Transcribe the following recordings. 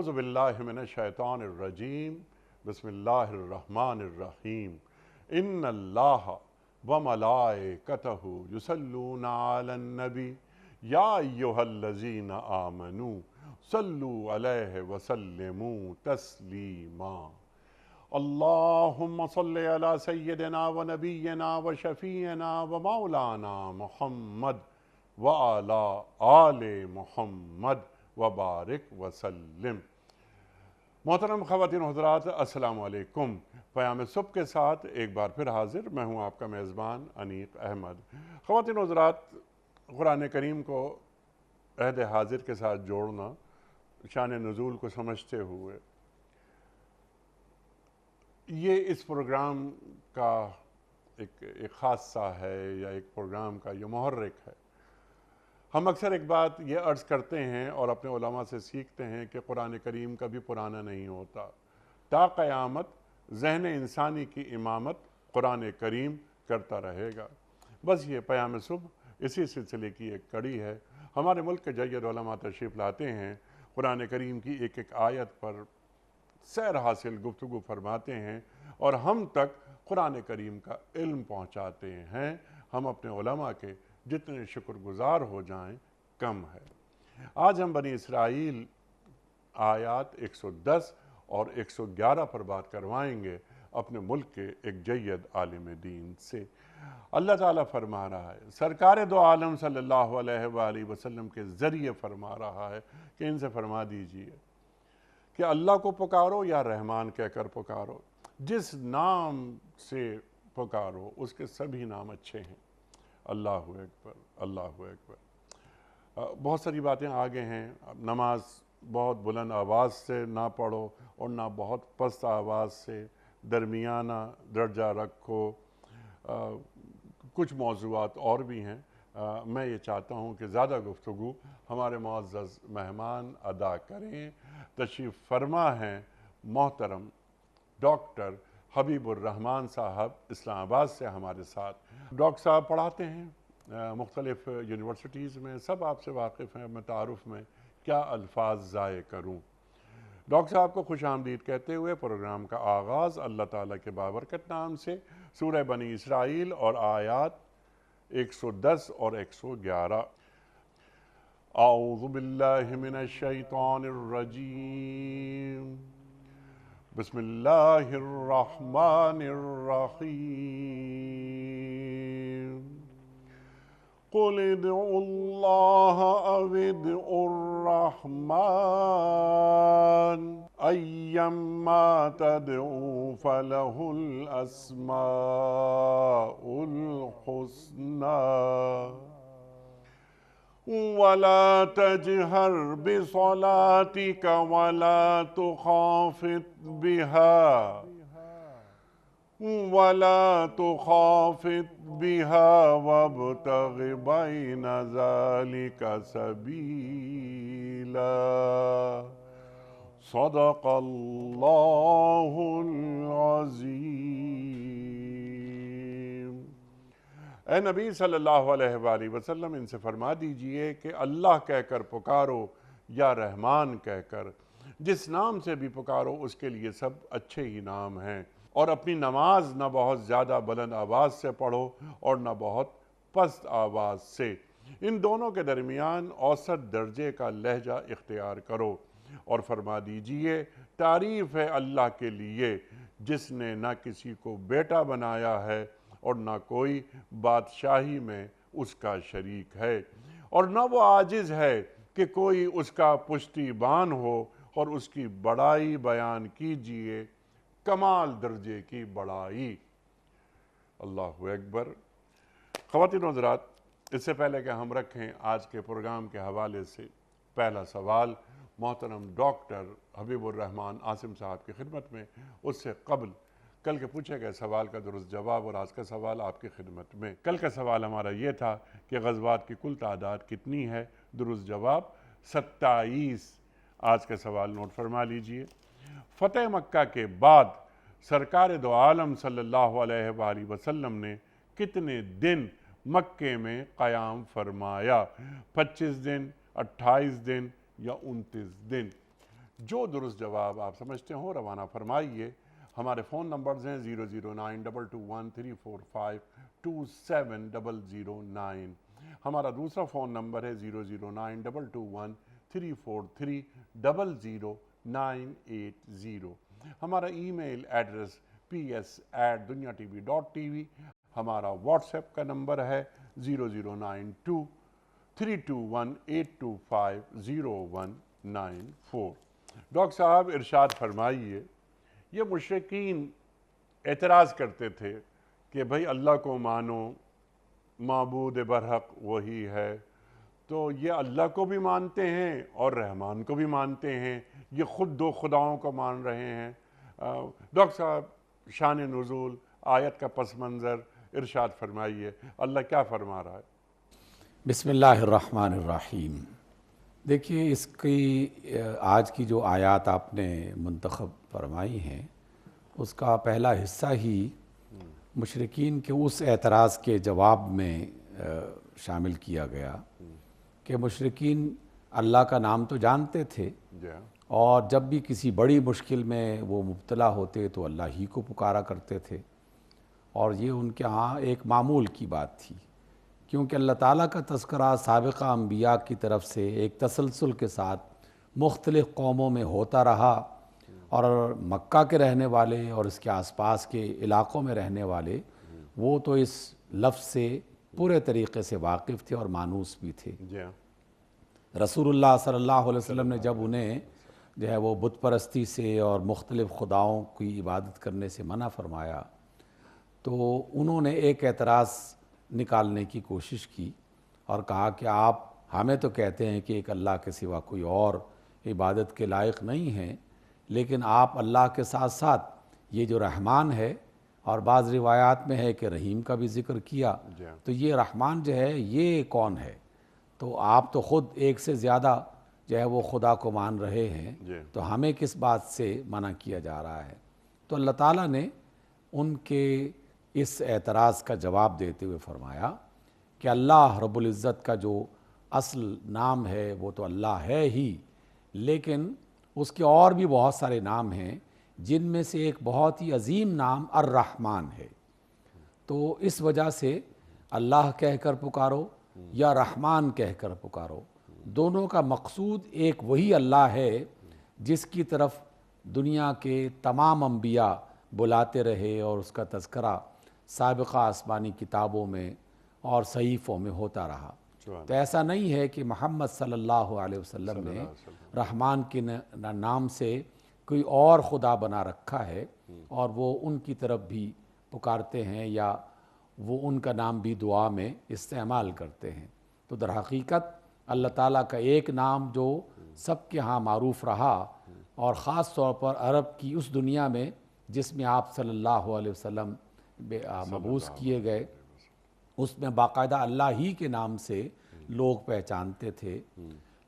اعوذ باللہ من الشیطان الرجیم بسم اللہ الرحمن الرحیم ان اللہ وملائکتہ یصلون علی النبی یا ایہا الذین آمنوا صلوا علیہ وسلموا تسلیما اللہم صلی علی سیدنا و نبینا و شفیعنا و مولانا محمد وعلی آل محمد وبارک وسلم۔ محترم خواتین و حضرات، السلام علیکم۔ پیام صبح کے ساتھ ایک بار پھر حاضر میں ہوں آپ کا میزبان انیق احمد۔ خواتین و حضرات، قرآن کریم کو عہد حاضر کے ساتھ جوڑنا، شان نزول کو سمجھتے ہوئے، یہ اس پروگرام کا ایک خاصہ ہے یا ایک پروگرام کا یہ محرک ہے۔ ہم اکثر ایک بات یہ عرض کرتے ہیں اور اپنے علماء سے سیکھتے ہیں کہ قرآن کریم کبھی پرانا نہیں ہوتا۔ تا قیامت ذہن انسانی کی امامت قرآن کریم کرتا رہے گا۔ بس یہ پیام صبح اسی سلسلے کی ایک کڑی ہے۔ ہمارے ملک کے جید علماء تشریف لاتے ہیں، قرآن کریم کی ایک ایک آیت پر سیر حاصل گفتگو فرماتے ہیں اور ہم تک قرآن کریم کا علم پہنچاتے ہیں۔ ہم اپنے علماء کے جتنے شکر گزار ہو جائیں کم ہے۔ آج ہم بنی اسرائیل آیات 110 اور 111 پر بات کروائیں گے اپنے ملک کے ایک جید عالم دین سے۔ اللہ تعالیٰ فرما رہا ہے، سرکار دو عالم صلی اللہ علیہ وآلہ وسلم کے ذریعے فرما رہا ہے کہ ان سے فرما دیجئے کہ اللہ کو پکارو یا رحمان کہہ کر پکارو، جس نام سے پکارو اس کے سبھی نام اچھے ہیں۔ اللہ اکبر، اللہ اکبر۔ بہت ساری باتیں آگے ہیں۔ نماز بہت بلند آواز سے نہ پڑھو اور نہ بہت پست آواز سے، درمیانہ درجہ رکھو۔ کچھ موضوعات اور بھی ہیں۔ میں یہ چاہتا ہوں کہ زیادہ گفتگو ہمارے معزز مہمان ادا کریں۔ تشریف فرما ہیں محترم ڈاکٹر حبیب الرحمان صاحب اسلام آباد سے ہمارے ساتھ۔ ڈاکٹر صاحب پڑھاتے ہیں مختلف یونیورسٹیز میں، سب آپ سے واقف ہیں۔ میں تعارف میں کیا الفاظ ضائع کروں۔ ڈاکٹر صاحب کو خوش آمدید کہتے ہوئے پروگرام کا آغاز اللہ تعالیٰ کے بابرکت نام سے، سورہ بنی اسرائیل اور آیات 110 اور 111۔ اعوذ باللہ من الشیطان الرجیم بسم اللہ الرحمن الرحیم قل ادعوا اللہ او ادعوا الرحمن ایما تدعوا فلہ الاسماء الحسنى ولا تجهر بصلاتك ولا تخافت بها وابتغ بين ذلك سبيلا صدق اللہ العظیم۔ اے نبی صلی اللہ علیہ وآلہ وسلم، ان سے فرما دیجئے کہ اللہ کہہ کر پکارو یا رحمان کہہ کر، جس نام سے بھی پکارو اس کے لیے سب اچھے ہی نام ہیں۔ اور اپنی نماز نہ بہت زیادہ بلند آواز سے پڑھو اور نہ بہت پست آواز سے، ان دونوں کے درمیان اوسط درجے کا لہجہ اختیار کرو۔ اور فرما دیجئے تعریف ہے اللہ کے لیے جس نے نہ کسی کو بیٹا بنایا ہے اور نہ کوئی بادشاہی میں اس کا شریک ہے، اور نہ وہ عاجز ہے کہ کوئی اس کا پشتیبان ہو، اور اس کی بڑائی بیان کیجئے، کمال درجے کی بڑائی۔ اللہ اکبر۔ خواتین و حضرات، اس سے پہلے کہ ہم رکھیں آج کے پروگرام کے حوالے سے پہلا سوال محترم ڈاکٹر حبیب الرحمان عاصم صاحب کی خدمت میں، اس سے قبل کل کے پوچھے گئے سوال کا درست جواب اور آج کا سوال آپ کی خدمت میں۔ کل کا سوال ہمارا یہ تھا کہ غزوات کی کل تعداد کتنی ہے؟ درست جواب 27۔ آج کا سوال نوٹ فرما لیجئے۔ فتح مکہ کے بعد سرکار دو عالم صلی اللہ علیہ وآلہ وسلم نے کتنے دن مکے میں قیام فرمایا؟ 25 دن، 28 دن یا 29 دن؟ جو درست جواب آپ سمجھتے ہوں روانہ فرمائیے۔ ہمارے فون نمبرز ہیں 009221345270009۔ ہمارا دوسرا فون نمبر ہے 009221343800980۔ ہمارا ای میل ایڈریس ps@duniatv.tv۔ ہمارا واٹس ایپ کا نمبر ہے 009232182509194۔ ڈاکٹر صاحب ارشاد فرمائیے، یہ مشرکین اعتراض کرتے تھے کہ بھئی اللہ کو مانو، معبود برحق وہی ہے، تو یہ اللہ کو بھی مانتے ہیں اور رحمان کو بھی مانتے ہیں، یہ خود دو خداؤں کو مان رہے ہیں۔ ڈاکٹر صاحب شان نزول آیت کا پس منظر ارشاد فرمائیے، اللہ کیا فرما رہا ہے؟ بسم اللہ الرحمن الرحیم۔ دیکھیے اس کی آج کی جو آیات آپ نے منتخب فرمائی ہیں اس کا پہلا حصہ ہی مشرکین کے اس اعتراض کے جواب میں شامل کیا گیا کہ مشرکین اللہ کا نام تو جانتے تھے اور جب بھی کسی بڑی مشکل میں وہ مبتلا ہوتے تو اللہ ہی کو پکارا کرتے تھے، اور یہ ان کے ہاں ایک معمول کی بات تھی، کیونکہ اللہ تعالیٰ کا تذکرہ سابقہ انبیاء کی طرف سے ایک تسلسل کے ساتھ مختلف قوموں میں ہوتا رہا، اور مکہ کے رہنے والے اور اس کے آس پاس کے علاقوں میں رہنے والے وہ تو اس لفظ سے پورے طریقے سے واقف تھے اور مانوس بھی تھے۔ رسول اللہ صلی اللہ علیہ وسلم نے جب انہیں جو ہے وہ بت پرستی سے اور مختلف خداؤں کی عبادت کرنے سے منع فرمایا تو انہوں نے ایک اعتراض نکالنے کی کوشش کی اور کہا کہ آپ ہمیں تو کہتے ہیں کہ ایک اللہ کے سوا کوئی اور عبادت کے لائق نہیں ہیں، لیکن آپ اللہ کے ساتھ ساتھ یہ جو رحمان ہے، اور بعض روایات میں ہے کہ رحیم کا بھی ذکر کیا، تو یہ رحمان جو ہے یہ کون ہے؟ تو آپ تو خود ایک سے زیادہ جو ہے وہ خدا کو مان رہے ہیں، تو ہمیں کس بات سے منع کیا جا رہا ہے؟ تو اللہ تعالیٰ نے ان کے اس اعتراض کا جواب دیتے ہوئے فرمایا کہ اللہ رب العزت کا جو اصل نام ہے وہ تو اللہ ہے ہی، لیکن اس کے اور بھی بہت سارے نام ہیں جن میں سے ایک بہت ہی عظیم نام الرحمن ہے۔ تو اس وجہ سے اللہ کہہ کر پکارو یا رحمان کہہ کر پکارو، دونوں کا مقصود ایک وہی اللہ ہے جس کی طرف دنیا کے تمام انبیاء بلاتے رہے اور اس کا تذکرہ سابقہ آسمانی کتابوں میں اور صحیفوں میں ہوتا رہا۔ تو ایسا نہیں ہے کہ محمد صلی اللہ علیہ وسلم نے رحمان کے نام سے کوئی اور خدا بنا رکھا ہے اور وہ ان کی طرف بھی پکارتے ہیں یا وہ ان کا نام بھی دعا میں استعمال کرتے ہیں۔ تو در حقیقت اللہ تعالیٰ کا ایک نام جو سب کے ہاں معروف رہا، اور خاص طور پر عرب کی اس دنیا میں جس میں آپ صلی اللہ علیہ وسلم مبعوث کیے گئے، اس میں باقاعدہ اللہ ہی کے نام سے لوگ پہچانتے تھے،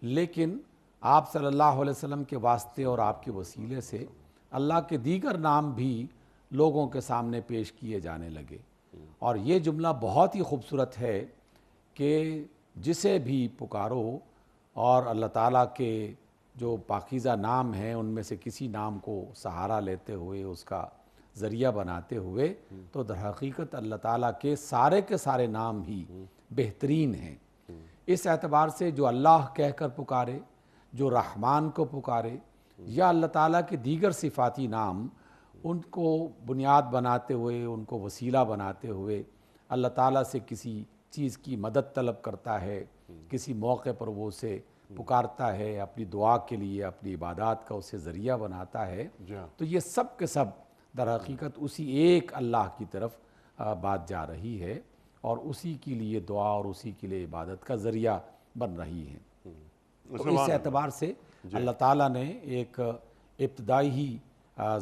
لیکن آپ صلی اللہ علیہ وسلم کے واسطے اور آپ کے وسیلے سے اللہ کے دیگر نام بھی لوگوں کے سامنے پیش کیے جانے لگے۔ اور یہ جملہ بہت ہی خوبصورت ہے کہ جسے بھی پکارو اور اللہ تعالیٰ کے جو پاکیزہ نام ہیں ان میں سے کسی نام کو سہارا لیتے ہوئے اس کا ذریعہ بناتے ہوئے، تو در حقیقت اللہ تعالیٰ کے سارے نام ہی بہترین ہیں۔ اس اعتبار سے جو اللہ کہہ کر پکارے، جو رحمان کو پکارے، یا اللہ تعالیٰ کے دیگر صفاتی نام، ان کو بنیاد بناتے ہوئے، ان کو وسیلہ بناتے ہوئے اللہ تعالیٰ سے کسی چیز کی مدد طلب کرتا ہے، کسی موقع پر وہ اسے پکارتا ہے، اپنی دعا کے لیے اپنی عبادات کا اسے ذریعہ بناتا ہے، تو یہ سب کے سب در حقیقت اسی ایک اللہ کی طرف بات جا رہی ہے اور اسی کے لیے دعا اور اسی کے لیے عبادت کا ذریعہ بن رہی ہیں۔ تو اس اعتبار سے اللہ تعالیٰ نے ایک ابتدائی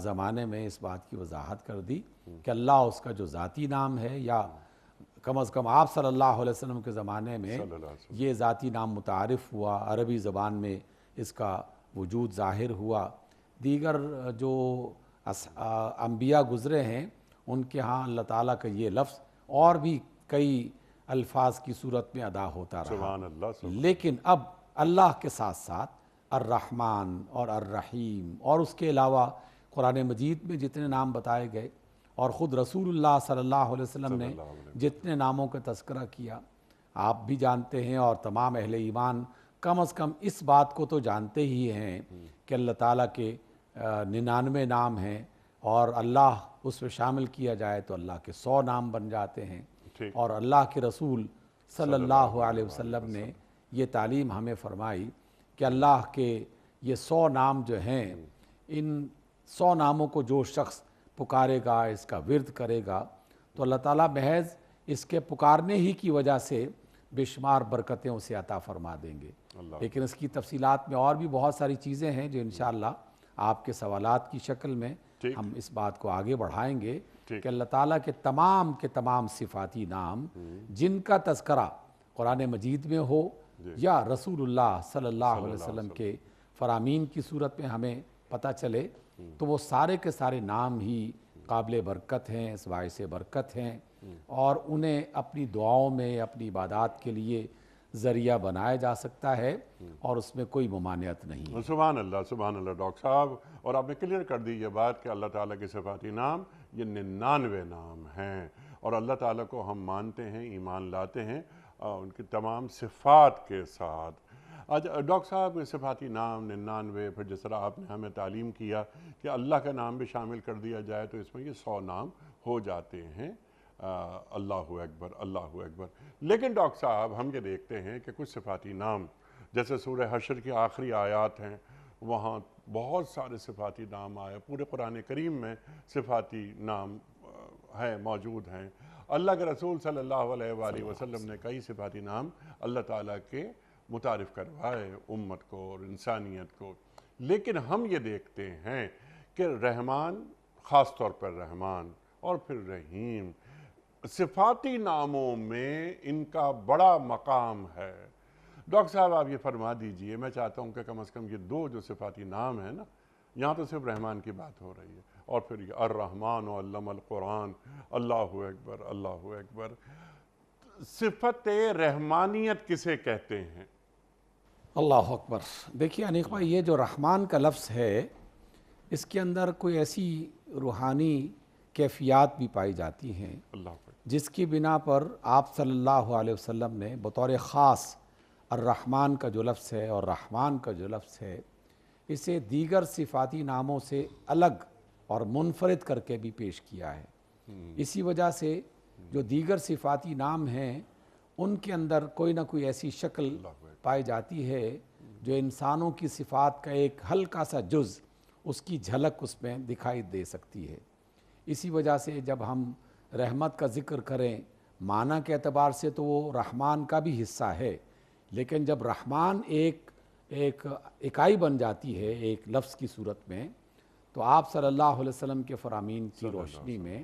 زمانے میں اس بات کی وضاحت کر دی کہ اللہ اس کا جو ذاتی نام ہے، یا کم از کم آپ صلی اللہ علیہ وسلم کے زمانے میں یہ ذاتی نام متعارف ہوا، عربی زبان میں اس کا وجود ظاہر ہوا۔ دیگر جو انبیاء گزرے ہیں ان کے ہاں اللہ تعالیٰ کا یہ لفظ اور بھی کئی الفاظ کی صورت میں ادا ہوتا رہا، لیکن اب اللہ کے ساتھ ساتھ الرحمن اور الرحیم، اور اس کے علاوہ قرآن مجید میں جتنے نام بتائے گئے اور خود رسول اللہ صلی اللہ علیہ وسلم نے جتنے ناموں کا تذکرہ کیا، آپ بھی جانتے ہیں اور تمام اہل ایمان کم از کم اس بات کو تو جانتے ہی ہیں کہ اللہ تعالیٰ کے 99 نام ہیں، اور اللہ اس میں شامل کیا جائے تو اللہ کے 100 نام بن جاتے ہیں۔ اور اللہ کے رسول صلی اللہ علیہ وسلم نے یہ تعلیم ہمیں فرمائی کہ اللہ کے یہ 100 نام جو ہیں، ان 100 ناموں کو جو شخص پکارے گا، اس کا ورد کرے گا، تو اللہ تعالیٰ محض اس کے پکارنے ہی کی وجہ سے بے شمار برکتیں اسے عطا فرما دیں گے۔ لیکن اس کی تفصیلات میں اور بھی بہت ساری چیزیں ہیں جو انشاءاللہ آپ کے سوالات کی شکل میں ہم اس بات کو آگے بڑھائیں گے کہ اللہ تعالیٰ کے تمام صفاتی نام جن کا تذکرہ قرآن مجید میں ہو یا رسول اللہ صلی اللہ علیہ وسلم کے فرامین کی صورت میں ہمیں پتہ چلے، تو وہ سارے کے سارے نام ہی قابل برکت ہیں، باعث برکت ہیں، اور انہیں اپنی دعاؤں میں، اپنی عبادات کے لیے ذریعہ بنایا جا سکتا ہے، اور اس میں کوئی ممانعت نہیں ہے۔ سبحان اللہ ڈاکٹر صاحب، اور آپ نے کلیئر کر دی یہ بات کہ اللہ تعالیٰ کے صفاتی نام یہ 99 نام ہیں، اور اللہ تعالیٰ کو ہم مانتے ہیں، ایمان لاتے ہیں ان کی تمام صفات کے ساتھ۔ آج ڈاکٹر صاحب صفاتی نام 99، پھر جس طرح آپ نے ہمیں تعلیم کیا کہ اللہ کا نام بھی شامل کر دیا جائے تو اس میں یہ 100 نام ہو جاتے ہیں۔ اللہ اکبر، اللہ اکبر۔ لیکن ڈاکٹر صاحب ہم یہ دیکھتے ہیں کہ کچھ صفاتی نام جیسے سورہ حشر کی آخری آیات ہیں، وہاں بہت سارے صفاتی نام آئے، پورے قرآن کریم میں صفاتی نام ہیں، موجود ہیں۔ اللہ کے رسول صلی اللہ علیہ وآلہ وسلم نے کئی صفاتی نام اللہ تعالیٰ کے متعارف کروائے امت کو اور انسانیت کو، لیکن ہم یہ دیکھتے ہیں کہ رحمان، خاص طور پر رحمان اور پھر رحیم، صفاتی ناموں میں ان کا بڑا مقام ہے۔ ڈاکٹر صاحب آپ یہ فرما دیجئے، میں چاہتا ہوں کہ کم از کم یہ 2 جو صفاتی نام ہیں نا، یہاں تو صرف رحمان کی بات ہو رہی ہے، اور پھر یہ الرحمن و علم القرآن، اللہ اکبر، اللہ اکبر۔ صفت رحمانیت کسے کہتے ہیں؟ اللہ اکبر۔ دیکھیے انیق بھائی، یہ جو رحمان کا لفظ ہے، اس کے اندر کوئی ایسی روحانی کیفیات بھی پائی جاتی ہیں جس کی بنا پر آپ صلی اللہ علیہ وسلم نے بطور خاص الرحمن کا جو لفظ ہے اور رحمان کا جو لفظ ہے، اسے دیگر صفاتی ناموں سے الگ اور منفرد کر کے بھی پیش کیا ہے۔ اسی وجہ سے جو دیگر صفاتی نام ہیں ان کے اندر کوئی نہ کوئی ایسی شکل پائی جاتی ہے جو انسانوں کی صفات کا ایک ہلکا سا جز، اس کی جھلک اس میں دکھائی دے سکتی ہے۔ اسی وجہ سے جب ہم رحمت کا ذکر کریں معنی کے اعتبار سے تو وہ رحمان کا بھی حصہ ہے، لیکن جب رحمان ایک اکائی بن جاتی ہے ایک لفظ کی صورت میں، تو آپ صلی اللہ علیہ وسلم کے فرامین کی روشنی میں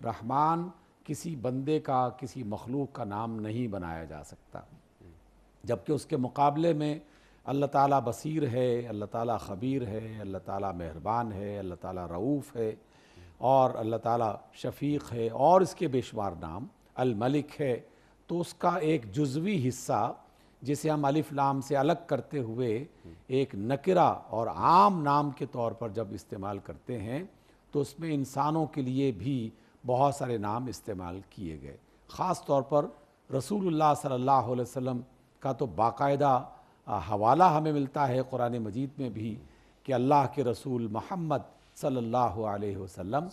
رحمان کسی بندے کا، کسی مخلوق کا نام نہیں بنایا جا سکتا، جبکہ اس کے مقابلے میں اللہ تعالیٰ بصیر ہے، اللہ تعالیٰ خبیر ہے، اللہ تعالیٰ مہربان ہے، اللہ تعالیٰ رؤوف ہے، اور اللہ تعالیٰ شفیق ہے، اور اس کے بے شمار نام، الملک ہے۔ تو اس کا ایک جزوی حصہ جسے ہم الف لام سے الگ کرتے ہوئے ایک نکرہ اور عام نام کے طور پر جب استعمال کرتے ہیں تو اس میں انسانوں کے لیے بھی بہت سارے نام استعمال کیے گئے۔ خاص طور پر رسول اللہ صلی اللہ علیہ وسلم کا تو باقاعدہ حوالہ ہمیں ملتا ہے قرآن مجید میں بھی کہ اللہ کے رسول محمد صلی اللہ علیہ وسلم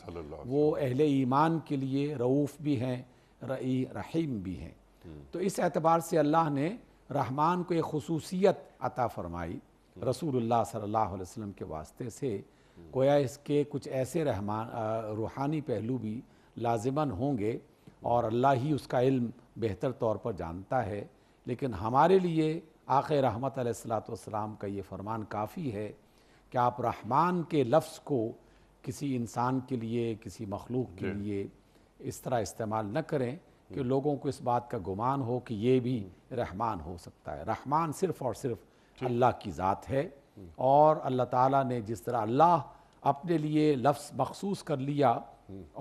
وہ اہل ایمان کے لیے رؤوف بھی ہیں، رحیم بھی ہیں۔ تو اس اعتبار سے اللہ نے رحمان کو ایک خصوصیت عطا فرمائی رسول اللہ صلی اللہ علیہ وسلم کے واسطے سے، گویا اس کے کچھ ایسے روحانی پہلو بھی لازماً ہوں گے اور اللہ ہی اس کا علم بہتر طور پر جانتا ہے، لیکن ہمارے لیے آقا رحمت علیہ السلام کا یہ فرمان کافی ہے کہ آپ رحمان کے لفظ کو کسی انسان کے لیے، کسی مخلوق کے لیے اس طرح استعمال نہ کریں کہ لوگوں کو اس بات کا گمان ہو کہ یہ بھی رحمان ہو سکتا ہے۔ رحمان صرف اور صرف اللہ کی ذات ہے، اور اللہ تعالیٰ نے جس طرح اللہ اپنے لیے لفظ مخصوص کر لیا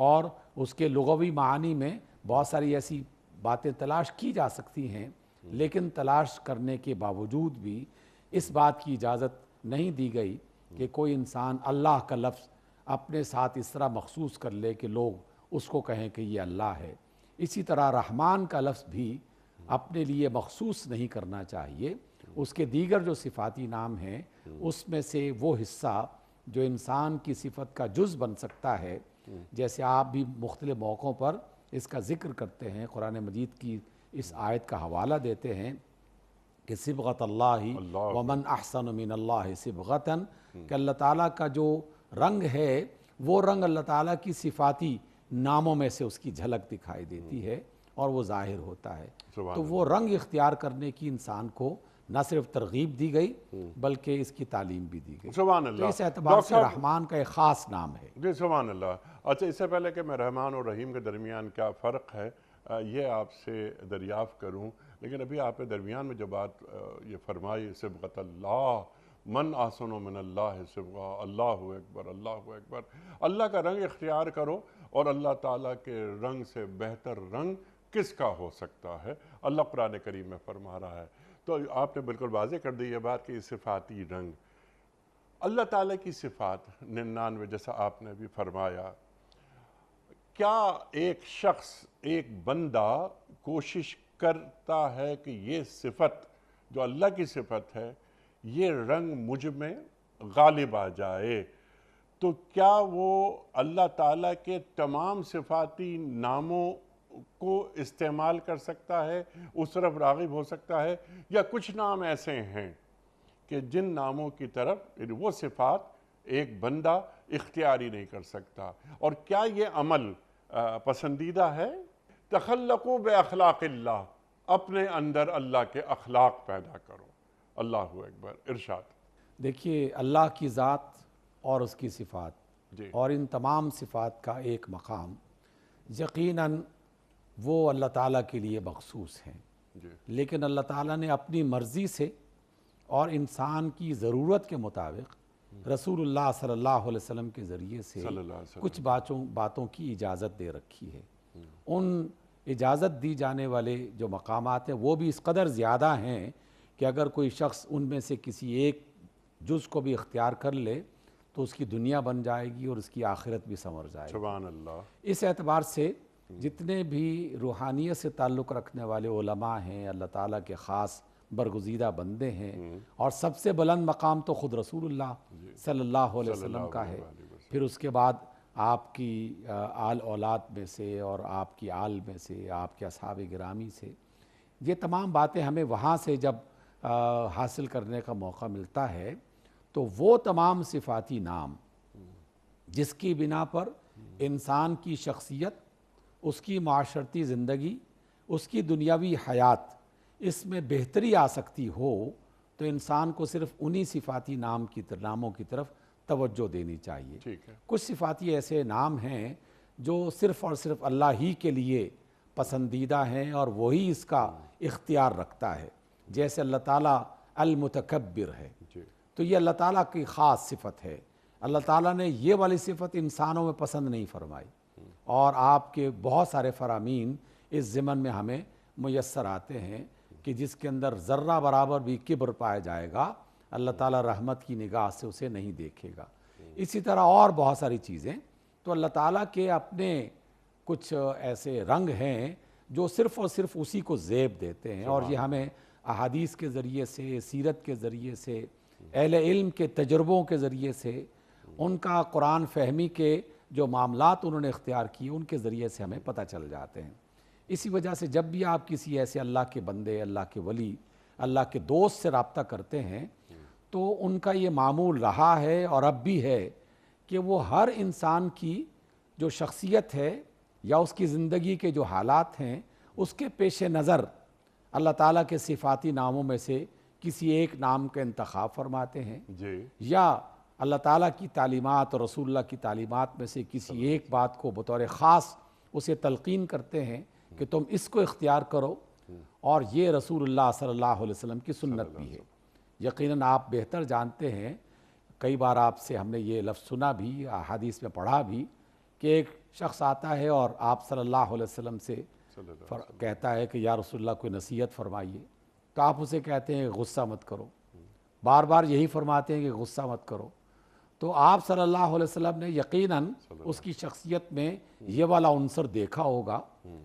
اور اس کے لغوی معانی میں بہت ساری ایسی باتیں تلاش کی جا سکتی ہیں، لیکن تلاش کرنے کے باوجود بھی اس بات کی اجازت نہیں دی گئی کہ کوئی انسان اللہ کا لفظ اپنے ساتھ اس طرح مخصوص کر لے کہ لوگ اس کو کہیں کہ یہ اللہ ہے۔ اسی طرح رحمان کا لفظ بھی اپنے لیے مخصوص نہیں کرنا چاہیے۔ اس کے دیگر جو صفاتی نام ہیں اس میں سے وہ حصہ جو انسان کی صفت کا جز بن سکتا ہے، جیسے آپ بھی مختلف موقعوں پر اس کا ذکر کرتے ہیں، قرآن مجید کی اس آیت کا حوالہ دیتے ہیں کہ صبغۃ اللہ ومن احسن من اللہ صبغۃً، کہ اللہ تعالیٰ کا جو رنگ ہے وہ رنگ اللہ تعالیٰ کی صفاتی ناموں میں سے اس کی جھلک دکھائی دیتی ہے اور وہ ظاہر ہوتا ہے۔ تو وہ رنگ اختیار کرنے کی انسان کو نہ صرف ترغیب دی گئی بلکہ اس کی تعلیم بھی دی گئی۔ سبحان تو اللہ۔ اس اعتبار سے رحمان کا ایک خاص نام ہے۔ جی سبحان اللہ۔ اچھا، اس سے پہلے کہ میں رحمان اور رحیم کے درمیان کیا فرق ہے یہ آپ سے دریافت کروں، لیکن ابھی آپ نے درمیان میں جو بات یہ فرمائی، صبغۃ اللہ، من احسن من اللہ صبغہ، اللہ اکبر، اللہ اکبر، اللہ کا رنگ اختیار کرو، اور اللہ تعالیٰ کے رنگ سے بہتر رنگ کس کا ہو سکتا ہے؟ اللہ قرآن کریم میں فرما رہا ہے۔ تو آپ نے بالکل واضح کر دی یہ بات کہ یہ صفاتی رنگ اللہ تعالیٰ کی صفات 99 جیسا آپ نے بھی فرمایا، کیا ایک شخص، ایک بندہ کوشش کرتا ہے کہ یہ صفت جو اللہ کی صفت ہے، یہ رنگ مجھ میں غالب آ جائے، تو کیا وہ اللہ تعالیٰ کے تمام صفاتی ناموں کو استعمال کر سکتا ہے، اس طرف راغب ہو سکتا ہے، یا کچھ نام ایسے ہیں کہ جن ناموں کی طرف وہ صفات ایک بندہ اختیاری نہیں کر سکتا؟ اور کیا یہ عمل پسندیدہ ہے؟ تخلقوا باخلاق اللہ، اپنے اندر اللہ کے اخلاق پیدا کرو۔ اللہ اکبر۔ ارشاد۔ دیکھیے، اللہ کی ذات اور اس کی صفات جی اور ان تمام صفات کا ایک مقام یقیناً وہ اللہ تعالیٰ کے لیے مخصوص ہیں، جی لیکن اللہ تعالیٰ نے اپنی مرضی سے اور انسان کی ضرورت کے مطابق رسول اللہ صلی اللہ علیہ وسلم کے ذریعے سے صلی اللہ علیہ وسلم کچھ باتوں کی اجازت دے رکھی ہے۔ ان اجازت دی جانے والے جو مقامات ہیں وہ بھی اس قدر زیادہ ہیں کہ اگر کوئی شخص ان میں سے کسی ایک جز کو بھی اختیار کر لے تو اس کی دنیا بن جائے گی اور اس کی آخرت بھی سنور جائے گی۔ سبحان اللہ۔ اس اعتبار سے جتنے بھی روحانیت سے تعلق رکھنے والے علماء ہیں، اللہ تعالیٰ کے خاص برگزیدہ بندے ہیں، اور سب سے بلند مقام تو خود رسول اللہ صلی اللہ علیہ وسلم کا ہے، پھر اس کے بعد آپ کی آل اولاد میں سے اور آپ کی آل میں سے، آپ کے اصحاب گرامی سے، یہ تمام باتیں ہمیں وہاں سے جب حاصل کرنے کا موقع ملتا ہے تو وہ تمام صفاتی نام جس کی بنا پر انسان کی شخصیت، اس کی معاشرتی زندگی، اس کی دنیاوی حیات، اس میں بہتری آ سکتی ہو، تو انسان کو صرف انہی صفاتی ناموں کی طرف توجہ دینی چاہیے۔ ٹھیک ہے۔ کچھ صفاتی ایسے نام ہیں جو صرف اور صرف اللہ ہی کے لیے پسندیدہ ہیں اور وہی اس کا اختیار رکھتا ہے، جیسے اللہ تعالیٰ المتکبر ہے، تو یہ اللہ تعالیٰ کی خاص صفت ہے۔ اللہ تعالیٰ نے یہ والی صفت انسانوں میں پسند نہیں فرمائی، اور آپ کے بہت سارے فرامین اس ضمن میں ہمیں میسر آتے ہیں کہ جس کے اندر ذرہ برابر بھی کبر پایا جائے گا، اللہ تعالیٰ رحمت کی نگاہ سے اسے نہیں دیکھے گا۔ اسی طرح اور بہت ساری چیزیں، تو اللہ تعالیٰ کے اپنے کچھ ایسے رنگ ہیں جو صرف اور صرف اسی کو زیب دیتے ہیں، اور یہ ہمیں احادیث کے ذریعے سے، سیرت کے ذریعے سے، اہل علم کے تجربوں کے ذریعے سے، ان کا قرآن فہمی کے جو معاملات انہوں نے اختیار کیے ان کے ذریعے سے ہمیں پتہ چل جاتے ہیں۔ اسی وجہ سے جب بھی آپ کسی ایسے اللہ کے بندے، اللہ کے ولی، اللہ کے دوست سے رابطہ کرتے ہیں تو ان کا یہ معمول رہا ہے اور اب بھی ہے کہ وہ ہر انسان کی جو شخصیت ہے یا اس کی زندگی کے جو حالات ہیں اس کے پیش نظر اللہ تعالیٰ کے صفاتی ناموں میں سے کسی ایک نام کا انتخاب فرماتے ہیں، یا اللہ تعالیٰ کی تعلیمات اور رسول اللہ کی تعلیمات میں سے کسی ایک بات کو بطور خاص اسے تلقین کرتے ہیں کہ تم اس کو اختیار کرو، اور یہ رسول اللہ صلی اللہ علیہ وسلم کی سنت بھی ہے۔ یقیناً آپ بہتر جانتے ہیں، کئی بار آپ سے ہم نے یہ لفظ سنا بھی، احادیث میں پڑھا بھی، کہ ایک شخص آتا ہے اور آپ صلی اللہ علیہ وسلم سے کہتا ہے کہ یا رسول اللہ کوئی نصیحت فرمائیے، تو آپ اسے کہتے ہیں غصہ مت کرو، بار بار یہی فرماتے ہیں کہ غصہ مت کرو. تو آپ صلی اللہ علیہ وسلم نے یقیناً اس کی شخصیت میں یہ والا عنصر دیکھا ہوگا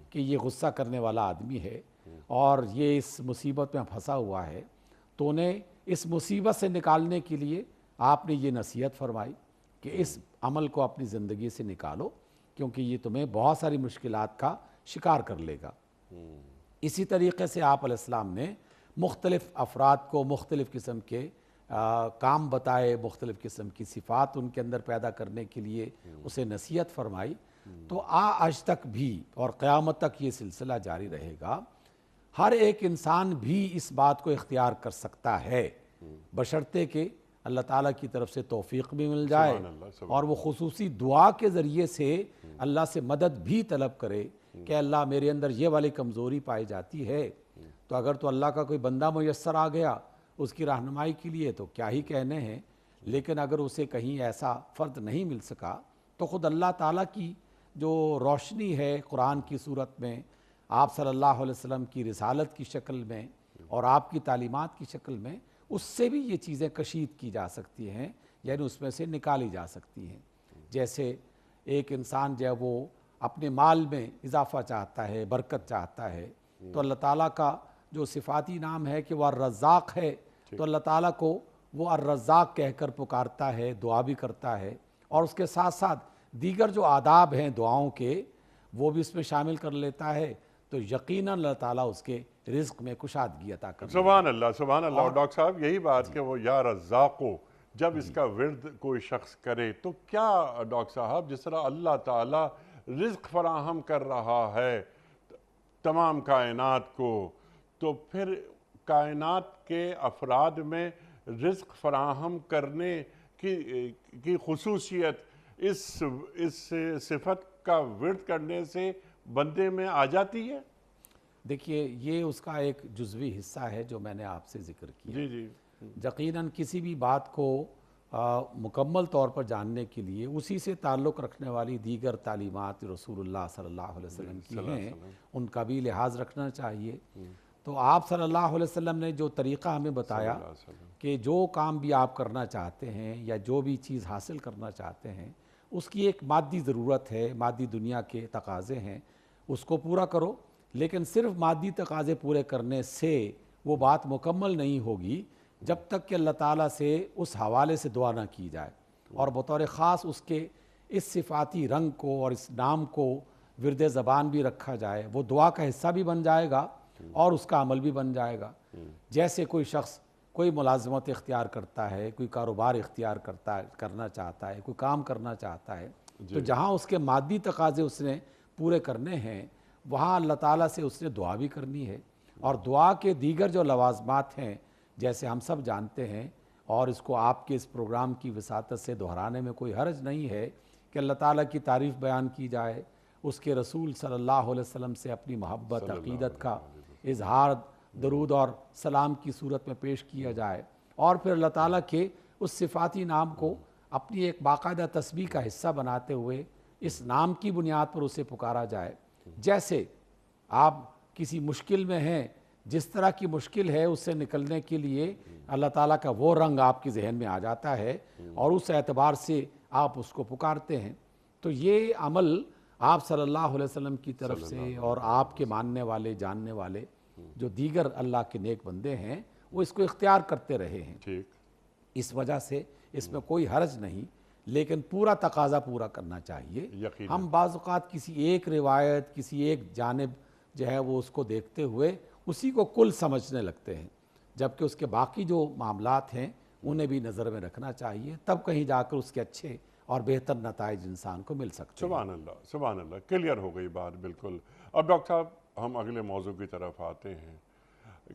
کہ یہ غصہ کرنے والا آدمی ہے اور یہ اس مصیبت میں پھنسا ہوا ہے. تو انہیں اس مصیبت سے نکالنے کے لیے آپ نے یہ نصیحت فرمائی کہ اس عمل کو اپنی زندگی سے نکالو کیونکہ یہ تمہیں بہت ساری مشکلات کا شکار کر لے گا. اسی طریقے سے آپ علیہ السلام نے مختلف افراد کو مختلف قسم کے کام بتائے, مختلف قسم کی صفات ان کے اندر پیدا کرنے کے لیے اسے نصیحت فرمائی. تو آج تک بھی اور قیامت تک یہ سلسلہ جاری رہے گا. ہر ایک انسان بھی اس بات کو اختیار کر سکتا ہے بشرطے کہ اللہ تعالیٰ کی طرف سے توفیق بھی مل جائے اور وہ خصوصی دعا کے ذریعے سے اللہ سے مدد بھی طلب کرے کہ اللہ میرے اندر یہ والی کمزوری پائی جاتی ہے. تو اگر تو اللہ کا کوئی بندہ میسر آ گیا اس کی رہنمائی کے لیے تو کیا ہی کہنے ہیں, لیکن اگر اسے کہیں ایسا فرد نہیں مل سکا تو خود اللہ تعالیٰ کی جو روشنی ہے قرآن کی صورت میں, آپ صلی اللہ علیہ وسلم کی رسالت کی شکل میں اور آپ کی تعلیمات کی شکل میں, اس سے بھی یہ چیزیں کشید کی جا سکتی ہیں, یعنی اس میں سے نکالی جا سکتی ہیں. جیسے ایک انسان جو ہے وہ اپنے مال میں اضافہ چاہتا ہے, برکت چاہتا ہے, تو اللہ تعالیٰ کا جو صفاتی نام ہے کہ وہ الرزاق ہے, تو اللہ تعالیٰ کو وہ الرزاق کہہ کر پکارتا ہے, دعا بھی کرتا ہے, اور اس کے ساتھ ساتھ دیگر جو آداب ہیں دعاؤں کے وہ بھی اس میں شامل کر لیتا ہے. تو یقیناً اللہ تعالیٰ اس کے رزق میں کشادگی عطا کرتا ہے. سبحان اللہ, سبحان اللہ. اور ڈاکٹر صاحب یہی بات کہ وہ یا رزاقو جب اس کا ورد کوئی شخص کرے تو کیا ڈاکٹر صاحب جس طرح اللہ تعالیٰ رزق فراہم کر رہا ہے تمام کائنات کو, تو پھر کائنات کے افراد میں رزق فراہم کرنے کی خصوصیت اس صفت کا ورد کرنے سے بندے میں آ جاتی ہے؟ دیکھیے یہ اس کا ایک جزوی حصہ ہے جو میں نے آپ سے ذکر کیا. جی جی. یقیناً کسی بھی بات کو مکمل طور پر جاننے کے لیے اسی سے تعلق رکھنے والی دیگر تعلیمات رسول اللہ صلی اللہ علیہ وسلم کی ہیں, ان کا بھی لحاظ رکھنا چاہیے. تو آپ صلی اللہ علیہ وسلم نے جو طریقہ ہمیں بتایا کہ جو کام بھی آپ کرنا چاہتے ہیں یا جو بھی چیز حاصل کرنا چاہتے ہیں اس کی ایک مادی ضرورت ہے, مادی دنیا کے تقاضے ہیں, اس کو پورا کرو. لیکن صرف مادی تقاضے پورے کرنے سے وہ بات مکمل نہیں ہوگی جب تک کہ اللہ تعالیٰ سے اس حوالے سے دعا نہ کی جائے اور بطور خاص اس کے اس صفاتی رنگ کو اور اس نام کو ورد زبان بھی رکھا جائے. وہ دعا کا حصہ بھی بن جائے گا اور اس کا عمل بھی بن جائے گا. جیسے کوئی شخص کوئی ملازمت اختیار کرتا ہے, کوئی کاروبار اختیار کرنا چاہتا ہے, کوئی کام کرنا چاہتا ہے, تو جہاں اس کے مادی تقاضے اس نے پورے کرنے ہیں وہاں اللہ تعالیٰ سے اس نے دعا بھی کرنی ہے. اور دعا کے دیگر جو لوازمات ہیں جیسے ہم سب جانتے ہیں, اور اس کو آپ کے اس پروگرام کی وساطت سے دہرانے میں کوئی حرج نہیں ہے کہ اللہ تعالیٰ کی تعریف بیان کی جائے, اس کے رسول صلی اللہ علیہ وسلم سے اپنی محبت عقیدت کا اظہار درود اور سلام کی صورت میں پیش کیا جائے, اور پھر اللہ تعالیٰ کے اس صفاتی نام کو اپنی ایک باقاعدہ تسبیح کا حصہ بناتے ہوئے اس نام کی بنیاد پر اسے پکارا جائے. جیسے آپ کسی مشکل میں ہیں, جس طرح کی مشکل ہے اس سے نکلنے کے لیے اللہ تعالیٰ کا وہ رنگ آپ کے ذہن میں آ جاتا ہے اور اس اعتبار سے آپ اس کو پکارتے ہیں. تو یہ عمل آپ صلی اللہ علیہ وسلم کی طرف سے اور آپ کے ماننے والے جاننے والے جو دیگر اللہ کے نیک بندے ہیں وہ اس کو اختیار کرتے رہے ہیں. اس وجہ سے اس میں کوئی حرج نہیں, لیکن پورا تقاضا پورا کرنا چاہیے. ہم بعض اوقات کسی ایک روایت کسی ایک جانب جو ہے وہ اس کو دیکھتے ہوئے اسی کو کل سمجھنے لگتے ہیں, جبکہ اس کے باقی جو معاملات ہیں انہیں بھی نظر میں رکھنا چاہیے, تب کہیں جا کر اس کے اچھے اور بہتر نتائج انسان کو مل سکتے ہیں. سبحان اللہ, سبحان اللہ. کلیئر ہو گئی بات بالکل. اب ڈاکٹر صاحب ہم اگلے موضوع کی طرف آتے ہیں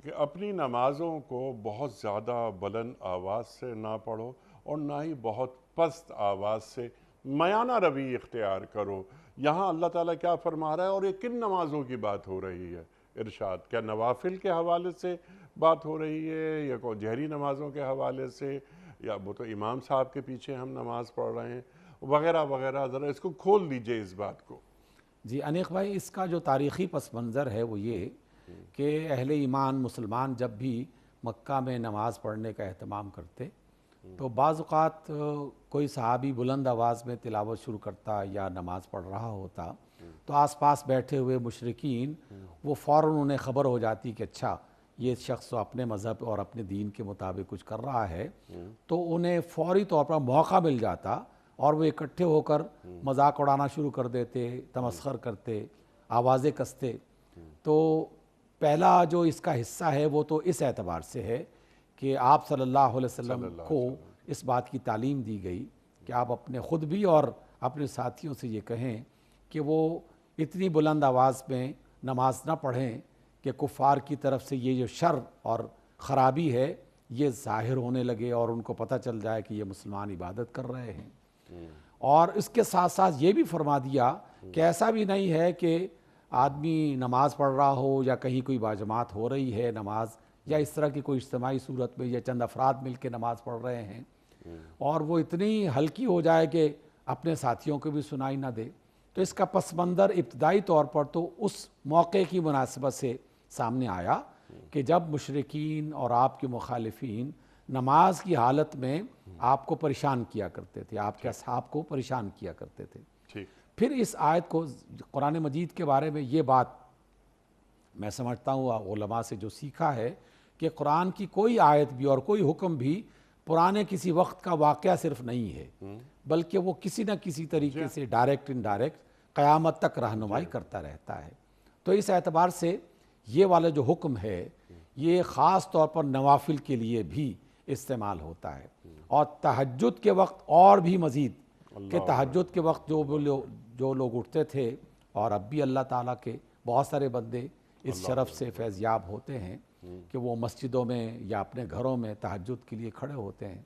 کہ اپنی نمازوں کو بہت زیادہ بلند آواز سے نہ پڑھو اور نہ ہی بہت پست آواز سے, میانہ روی اختیار کرو. یہاں اللہ تعالیٰ کیا فرما رہا ہے اور یہ کن نمازوں کی بات ہو رہی ہے؟ ارشاد, کیا نوافل کے حوالے سے بات ہو رہی ہے یا کوئی جہری نمازوں کے حوالے سے, یا وہ تو امام صاحب کے پیچھے ہم نماز پڑھ رہے ہیں وغیرہ وغیرہ؟ ذرا اس کو کھول دیجئے اس بات کو. جی انیق بھائی, اس کا جو تاریخی پس منظر ہے وہ یہ کہ اہل ایمان مسلمان جب بھی مکہ میں نماز پڑھنے کا اہتمام کرتے تو بعض اوقات کوئی صحابی بلند آواز میں تلاوت شروع کرتا یا نماز پڑھ رہا ہوتا تو آس پاس بیٹھے ہوئے مشرکین وہ فوراً انہیں خبر ہو جاتی کہ اچھا یہ شخص اپنے مذہب اور اپنے دین کے مطابق کچھ کر رہا ہے، تو انہیں فوری طور پر موقع مل جاتا اور وہ اکٹھے ہو کر مذاق اڑانا شروع کر دیتے، تمسخر کرتے، آوازیں کستے۔ تو پہلا جو اس کا حصہ ہے وہ تو اس اعتبار سے ہے کہ آپ صلی اللہ علیہ وسلم کو اس بات کی تعلیم دی گئی کہ آپ اپنے خود بھی اور اپنے ساتھیوں سے یہ کہیں کہ وہ اتنی بلند آواز میں نماز نہ پڑھیں کہ کفار کی طرف سے یہ جو شر اور خرابی ہے یہ ظاہر ہونے لگے اور ان کو پتہ چل جائے کہ یہ مسلمان عبادت کر رہے ہیں۔ اور اس کے ساتھ ساتھ یہ بھی فرما دیا کہ ایسا بھی نہیں ہے کہ آدمی نماز پڑھ رہا ہو یا کہیں کوئی باجماعت ہو رہی ہے نماز یا اس طرح کی کوئی اجتماعی صورت میں یا چند افراد مل کے نماز پڑھ رہے ہیں اور وہ اتنی ہلکی ہو جائے کہ اپنے ساتھیوں کو بھی سنائی نہ دے۔ تو اس کا پس منظر ابتدائی طور پر تو اس موقع کی مناسبت سے سامنے آیا کہ جب مشرکین اور آپ کے مخالفین نماز کی حالت میں آپ کو پریشان کیا کرتے تھے، آپ کے اصحاب کو پریشان کیا کرتے تھے۔ پھر اس آیت کو قرآن مجید کے بارے میں یہ بات میں سمجھتا ہوں علماء سے جو سیکھا ہے کہ قرآن کی کوئی آیت بھی اور کوئی حکم بھی پرانے کسی وقت کا واقعہ صرف نہیں ہے، بلکہ وہ کسی نہ کسی طریقے سے ڈائریکٹ انڈائریکٹ قیامت تک رہنمائی کرتا رہتا ہے۔ تو اس اعتبار سے یہ والا جو حکم ہے یہ خاص طور پر نوافل کے لیے بھی استعمال ہوتا ہے، اور تہجد کے وقت اور بھی مزید کہ تہجد کے وقت جو لوگ اٹھتے تھے، اور اب بھی اللہ تعالیٰ کے بہت سارے بندے اس شرف سے فیض یاب ہوتے ہیں کہ وہ مسجدوں میں یا اپنے گھروں میں تہجد کے لیے کھڑے ہوتے ہیں،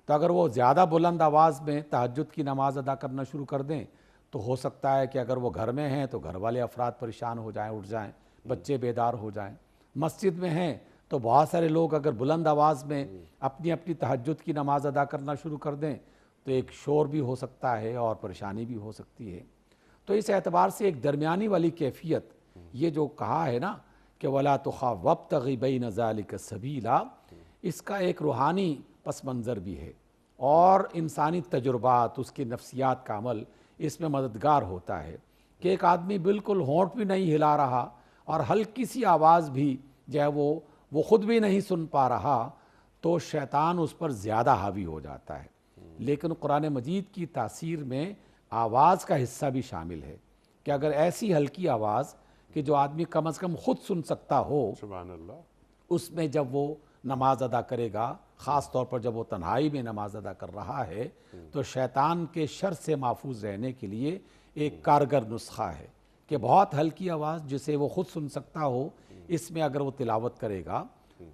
تو اگر وہ زیادہ بلند آواز میں تہجد کی نماز ادا کرنا شروع کر دیں تو ہو سکتا ہے کہ اگر وہ گھر میں ہیں تو گھر والے افراد پریشان ہو جائیں، اٹھ جائیں، بچے بیدار ہو جائیں۔ مسجد میں ہیں تو بہت سارے لوگ اگر بلند آواز میں اپنی اپنی تہجد کی نماز ادا کرنا شروع کر دیں تو ایک شور بھی ہو سکتا ہے اور پریشانی بھی ہو سکتی ہے۔ تو اس اعتبار سے ایک درمیانی والی کیفیت یہ جو کہا ہے نا کہ وَلَا تُخَافْ وَابْتَغِ بَيْنَ ذَلِكَ سَبِيلًا، اس کا ایک روحانی پس منظر بھی ہے اور انسانی تجربات، اس کی نفسیات کا عمل اس میں مددگار ہوتا ہے کہ ایک آدمی بالکل ہونٹ بھی نہیں ہلا رہا اور ہلکی سی آواز بھی جو ہے وہ خود بھی نہیں سن پا رہا تو شیطان اس پر زیادہ حاوی ہو جاتا ہے۔ لیکن قرآن مجید کی تاثیر میں آواز کا حصہ بھی شامل ہے کہ اگر ایسی ہلکی آواز کہ جو آدمی کم از کم خود سن سکتا ہو، سبحان اللہ، اس میں جب وہ نماز ادا کرے گا، خاص طور پر جب وہ تنہائی میں نماز ادا کر رہا ہے، تو شیطان کے شر سے محفوظ رہنے کے لیے ایک کارگر نسخہ ہے کہ بہت ہلکی آواز جسے وہ خود سن سکتا ہو، اس میں اگر وہ تلاوت کرے گا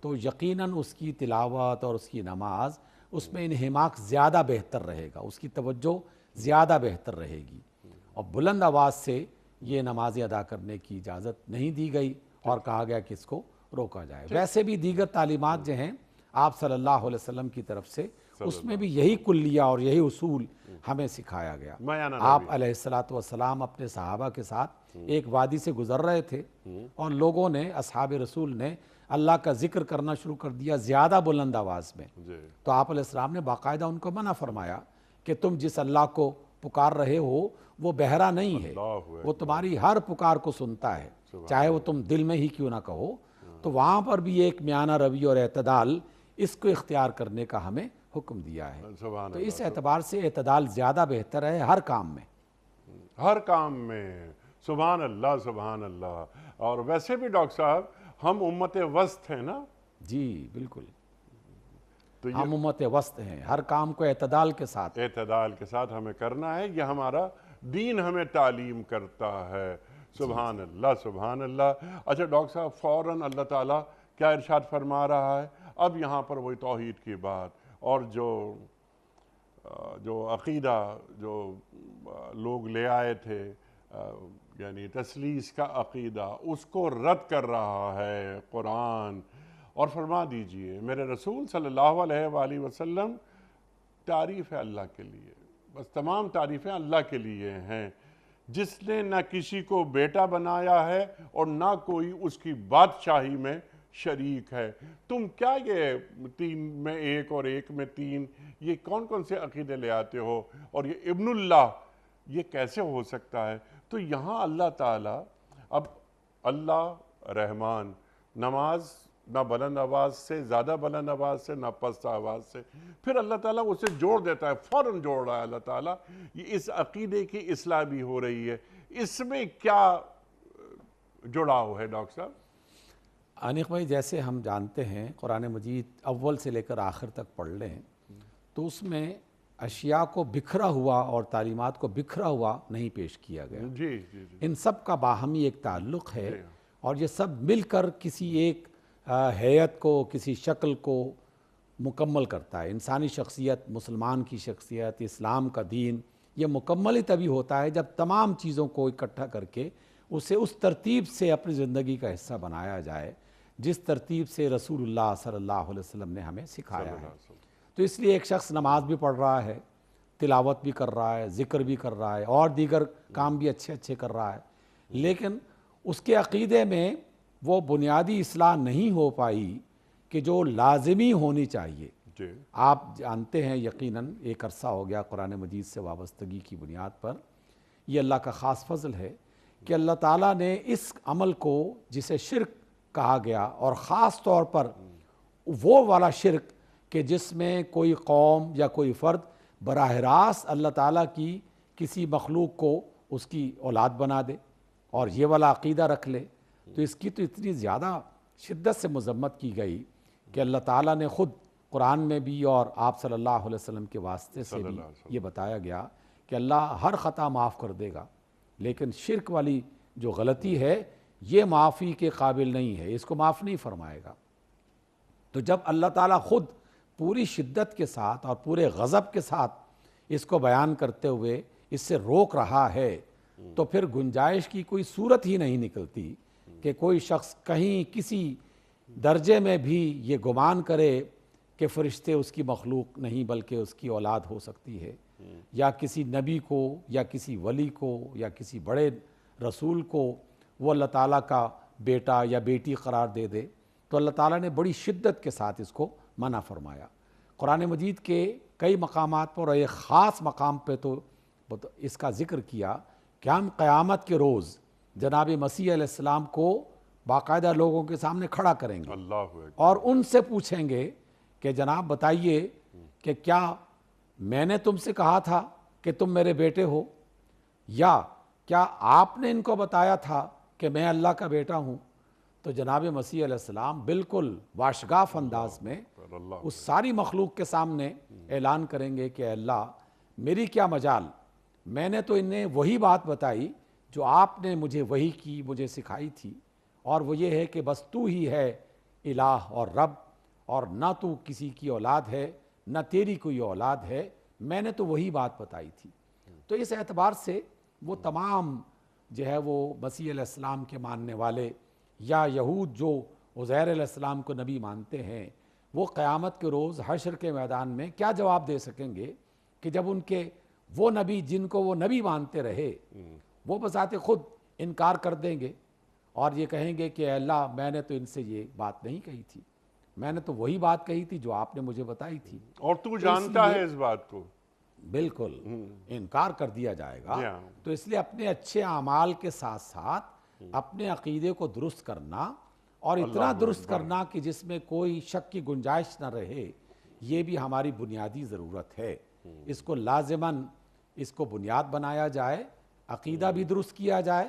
تو یقیناً اس کی تلاوت اور اس کی نماز اس میں انہماک زیادہ بہتر رہے گا، اس کی توجہ زیادہ بہتر رہے گی۔ اور بلند آواز سے یہ نمازیں ادا کرنے کی اجازت نہیں دی گئی اور کہا گیا کہ اس کو روکا جائے۔ ویسے بھی دیگر تعلیمات جو ہیں آپ صلی اللہ علیہ وسلم کی طرف سے اس میں بھی یہی کلیہ اور یہی اصول ہمیں سکھایا گیا۔ آپ علیہ السلام اپنے صحابہ کے ساتھ ایک وادی سے گزر رہے تھے اور لوگوں نے، اصحاب رسول نے اللہ کا ذکر کرنا شروع کر دیا زیادہ بلند آواز میں، تو آپ علیہ السلام نے باقاعدہ ان کو منع فرمایا کہ تم جس اللہ کو پکار رہے ہو وہ بہرا نہیں ہے، وہ تمہاری ہر پکار کو سنتا ہے، چاہے وہ تم دل میں ہی کیوں نہ کہو۔ تو وہاں پر بھی ایک میانہ روی اور اعتدال اس کو اختیار کرنے کا ہمیں حکم دیا ہے۔ تو اس اعتبار سے اعتدال زیادہ بہتر ہے ہر کام میں، ہر کام میں۔ سبحان اللہ، سبحان اللہ۔ اور ویسے بھی ڈاکٹر صاحب ہم امت وسط ہیں نا؟ جی بالکل، ہم امت وسط ہیں، ہر کام کو اعتدال کے ساتھ ہمیں کرنا ہے، یہ ہمارا دین ہمیں تعلیم کرتا ہے۔ سبحان اللہ، سبحان اللہ۔ اچھا ڈاکٹر صاحب، فوراً اللہ تعالیٰ کیا ارشاد فرما رہا ہے؟ اب یہاں پر وہی توحید کی بات اور جو عقیدہ جو لوگ لے آئے تھے، یعنی تثلیث کا عقیدہ، اس کو رد کر رہا ہے قرآن، اور فرما دیجئے میرے رسول صلی اللہ علیہ وآلہ وسلم تعریف ہے اللہ کے لیے، بس تمام تعریفیں اللہ کے لیے ہیں، جس نے نہ کسی کو بیٹا بنایا ہے اور نہ کوئی اس کی بادشاہی میں شریک ہے. تم کیا یہ 3 میں 1 اور 1 میں 3 یہ کون کون سے عقیدے لے آتے ہو, اور یہ ابن اللہ یہ کیسے ہو سکتا ہے؟ تو یہاں اللہ تعالیٰ, اب اللہ رحمان, نماز نہ بلند آواز سے, زیادہ بلند آواز سے, نہ پست آواز سے, پھر اللہ تعالیٰ اسے جوڑ دیتا ہے, فوراً جوڑ رہا ہے اللہ تعالیٰ. یہ اس عقیدے کی اصلاح بھی ہو رہی ہے. اس میں کیا جڑاؤ ہے ڈاکٹر صاحب؟ انیق بھائی, جیسے ہم جانتے ہیں قرآن مجید اول سے لے کر آخر تک پڑھ لیں تو اس میں اشیاء کو بکھرا ہوا اور تعلیمات کو بکھرا ہوا نہیں پیش کیا گیا. جی جی جی. ان سب کا باہمی ایک تعلق ہے, اور یہ سب مل کر کسی ایک ہیئت کو, کسی شکل کو مکمل کرتا ہے. انسانی شخصیت, مسلمان کی شخصیت, اسلام کا دین, یہ مکمل ہی تبھی ہوتا ہے جب تمام چیزوں کو اکٹھا کر کے اسے اس ترتیب سے اپنی زندگی کا حصہ بنایا جائے جس ترتیب سے رسول اللہ صلی اللہ علیہ وسلم نے ہمیں سکھایا ہے. تو اس لیے ایک شخص نماز بھی پڑھ رہا ہے, تلاوت بھی کر رہا ہے, ذکر بھی کر رہا ہے, اور دیگر کام بھی اچھے اچھے کر رہا ہے, لیکن اس کے عقیدے میں وہ بنیادی اصلاح نہیں ہو پائی کہ جو لازمی ہونی چاہیے. آپ جانتے ہیں یقیناً ایک عرصہ ہو گیا قرآن مجید سے وابستگی کی بنیاد پر. یہ اللہ کا خاص فضل ہے کہ اللہ تعالیٰ نے اس عمل کو جسے شرک کہا گیا, اور خاص طور پر وہ والا شرک کہ جس میں کوئی قوم یا کوئی فرد براہ راست اللہ تعالیٰ کی کسی مخلوق کو اس کی اولاد بنا دے اور یہ والا عقیدہ رکھ لے, تو اس کی تو اتنی زیادہ شدت سے مذمت کی گئی کہ اللہ تعالیٰ نے خود قرآن میں بھی اور آپ صلی اللہ علیہ وسلم کے واسطے سے بھی یہ بتایا گیا کہ اللہ ہر خطا معاف کر دے گا, لیکن شرک والی جو غلطی ہے یہ معافی کے قابل نہیں ہے, اس کو معاف نہیں فرمائے گا. تو جب اللہ تعالیٰ خود پوری شدت کے ساتھ اور پورے غضب کے ساتھ اس کو بیان کرتے ہوئے اس سے روک رہا ہے, تو پھر گنجائش کی کوئی صورت ہی نہیں نکلتی کہ کوئی شخص کہیں کسی درجے میں بھی یہ گمان کرے کہ فرشتے اس کی مخلوق نہیں بلکہ اس کی اولاد ہو سکتی ہے, یا کسی نبی کو یا کسی ولی کو یا کسی بڑے رسول کو وہ اللہ تعالیٰ کا بیٹا یا بیٹی قرار دے دے. تو اللہ تعالیٰ نے بڑی شدت کے ساتھ اس کو منع فرمایا. قرآن مجید کے کئی مقامات پر اور ایک خاص مقام پہ تو اس کا ذکر کیا کہ ہم قیامت کے روز جناب مسیح علیہ السلام کو باقاعدہ لوگوں کے سامنے کھڑا کریں گے اور ان سے پوچھیں گے کہ جناب بتائیے کہ کیا میں نے تم سے کہا تھا کہ تم میرے بیٹے ہو, یا کیا آپ نے ان کو بتایا تھا کہ میں اللہ کا بیٹا ہوں؟ تو جناب مسیح علیہ السلام بالکل واشگاف انداز میں اس ساری مخلوق کے سامنے اعلان کریں گے کہ اے اللہ میری کیا مجال, میں نے تو انہیں وہی بات بتائی جو آپ نے مجھے وحی کی, مجھے سکھائی تھی, اور وہ یہ ہے کہ بس تو ہی ہے الہ اور رب, اور نہ تو کسی کی اولاد ہے نہ تیری کوئی اولاد ہے, میں نے تو وہی بات بتائی تھی. تو اس اعتبار سے وہ تمام جو ہے وہ مسیح علیہ السلام کے ماننے والے یا یہود جو عزیر علیہ السلام کو نبی مانتے ہیں, وہ قیامت کے روز حشر کے میدان میں کیا جواب دے سکیں گے کہ جب ان کے وہ نبی جن کو وہ نبی مانتے رہے وہ بذات خود انکار کر دیں گے اور یہ کہیں گے کہ اے اللہ میں نے تو ان سے یہ بات نہیں کہی تھی, میں نے تو وہی بات کہی تھی جو آپ نے مجھے بتائی تھی, اور تو جانتا ہے اس بات کو. بالکل انکار کر دیا جائے گا. تو اس لیے اپنے اچھے اعمال کے ساتھ ساتھ اپنے عقیدے کو درست کرنا, اور اتنا درست کرنا کہ جس میں کوئی شک کی گنجائش نہ رہے, یہ بھی ہماری بنیادی ضرورت ہے. اس کو لازماً اس کو بنیاد بنایا جائے, عقیدہ بھی درست کیا جائے,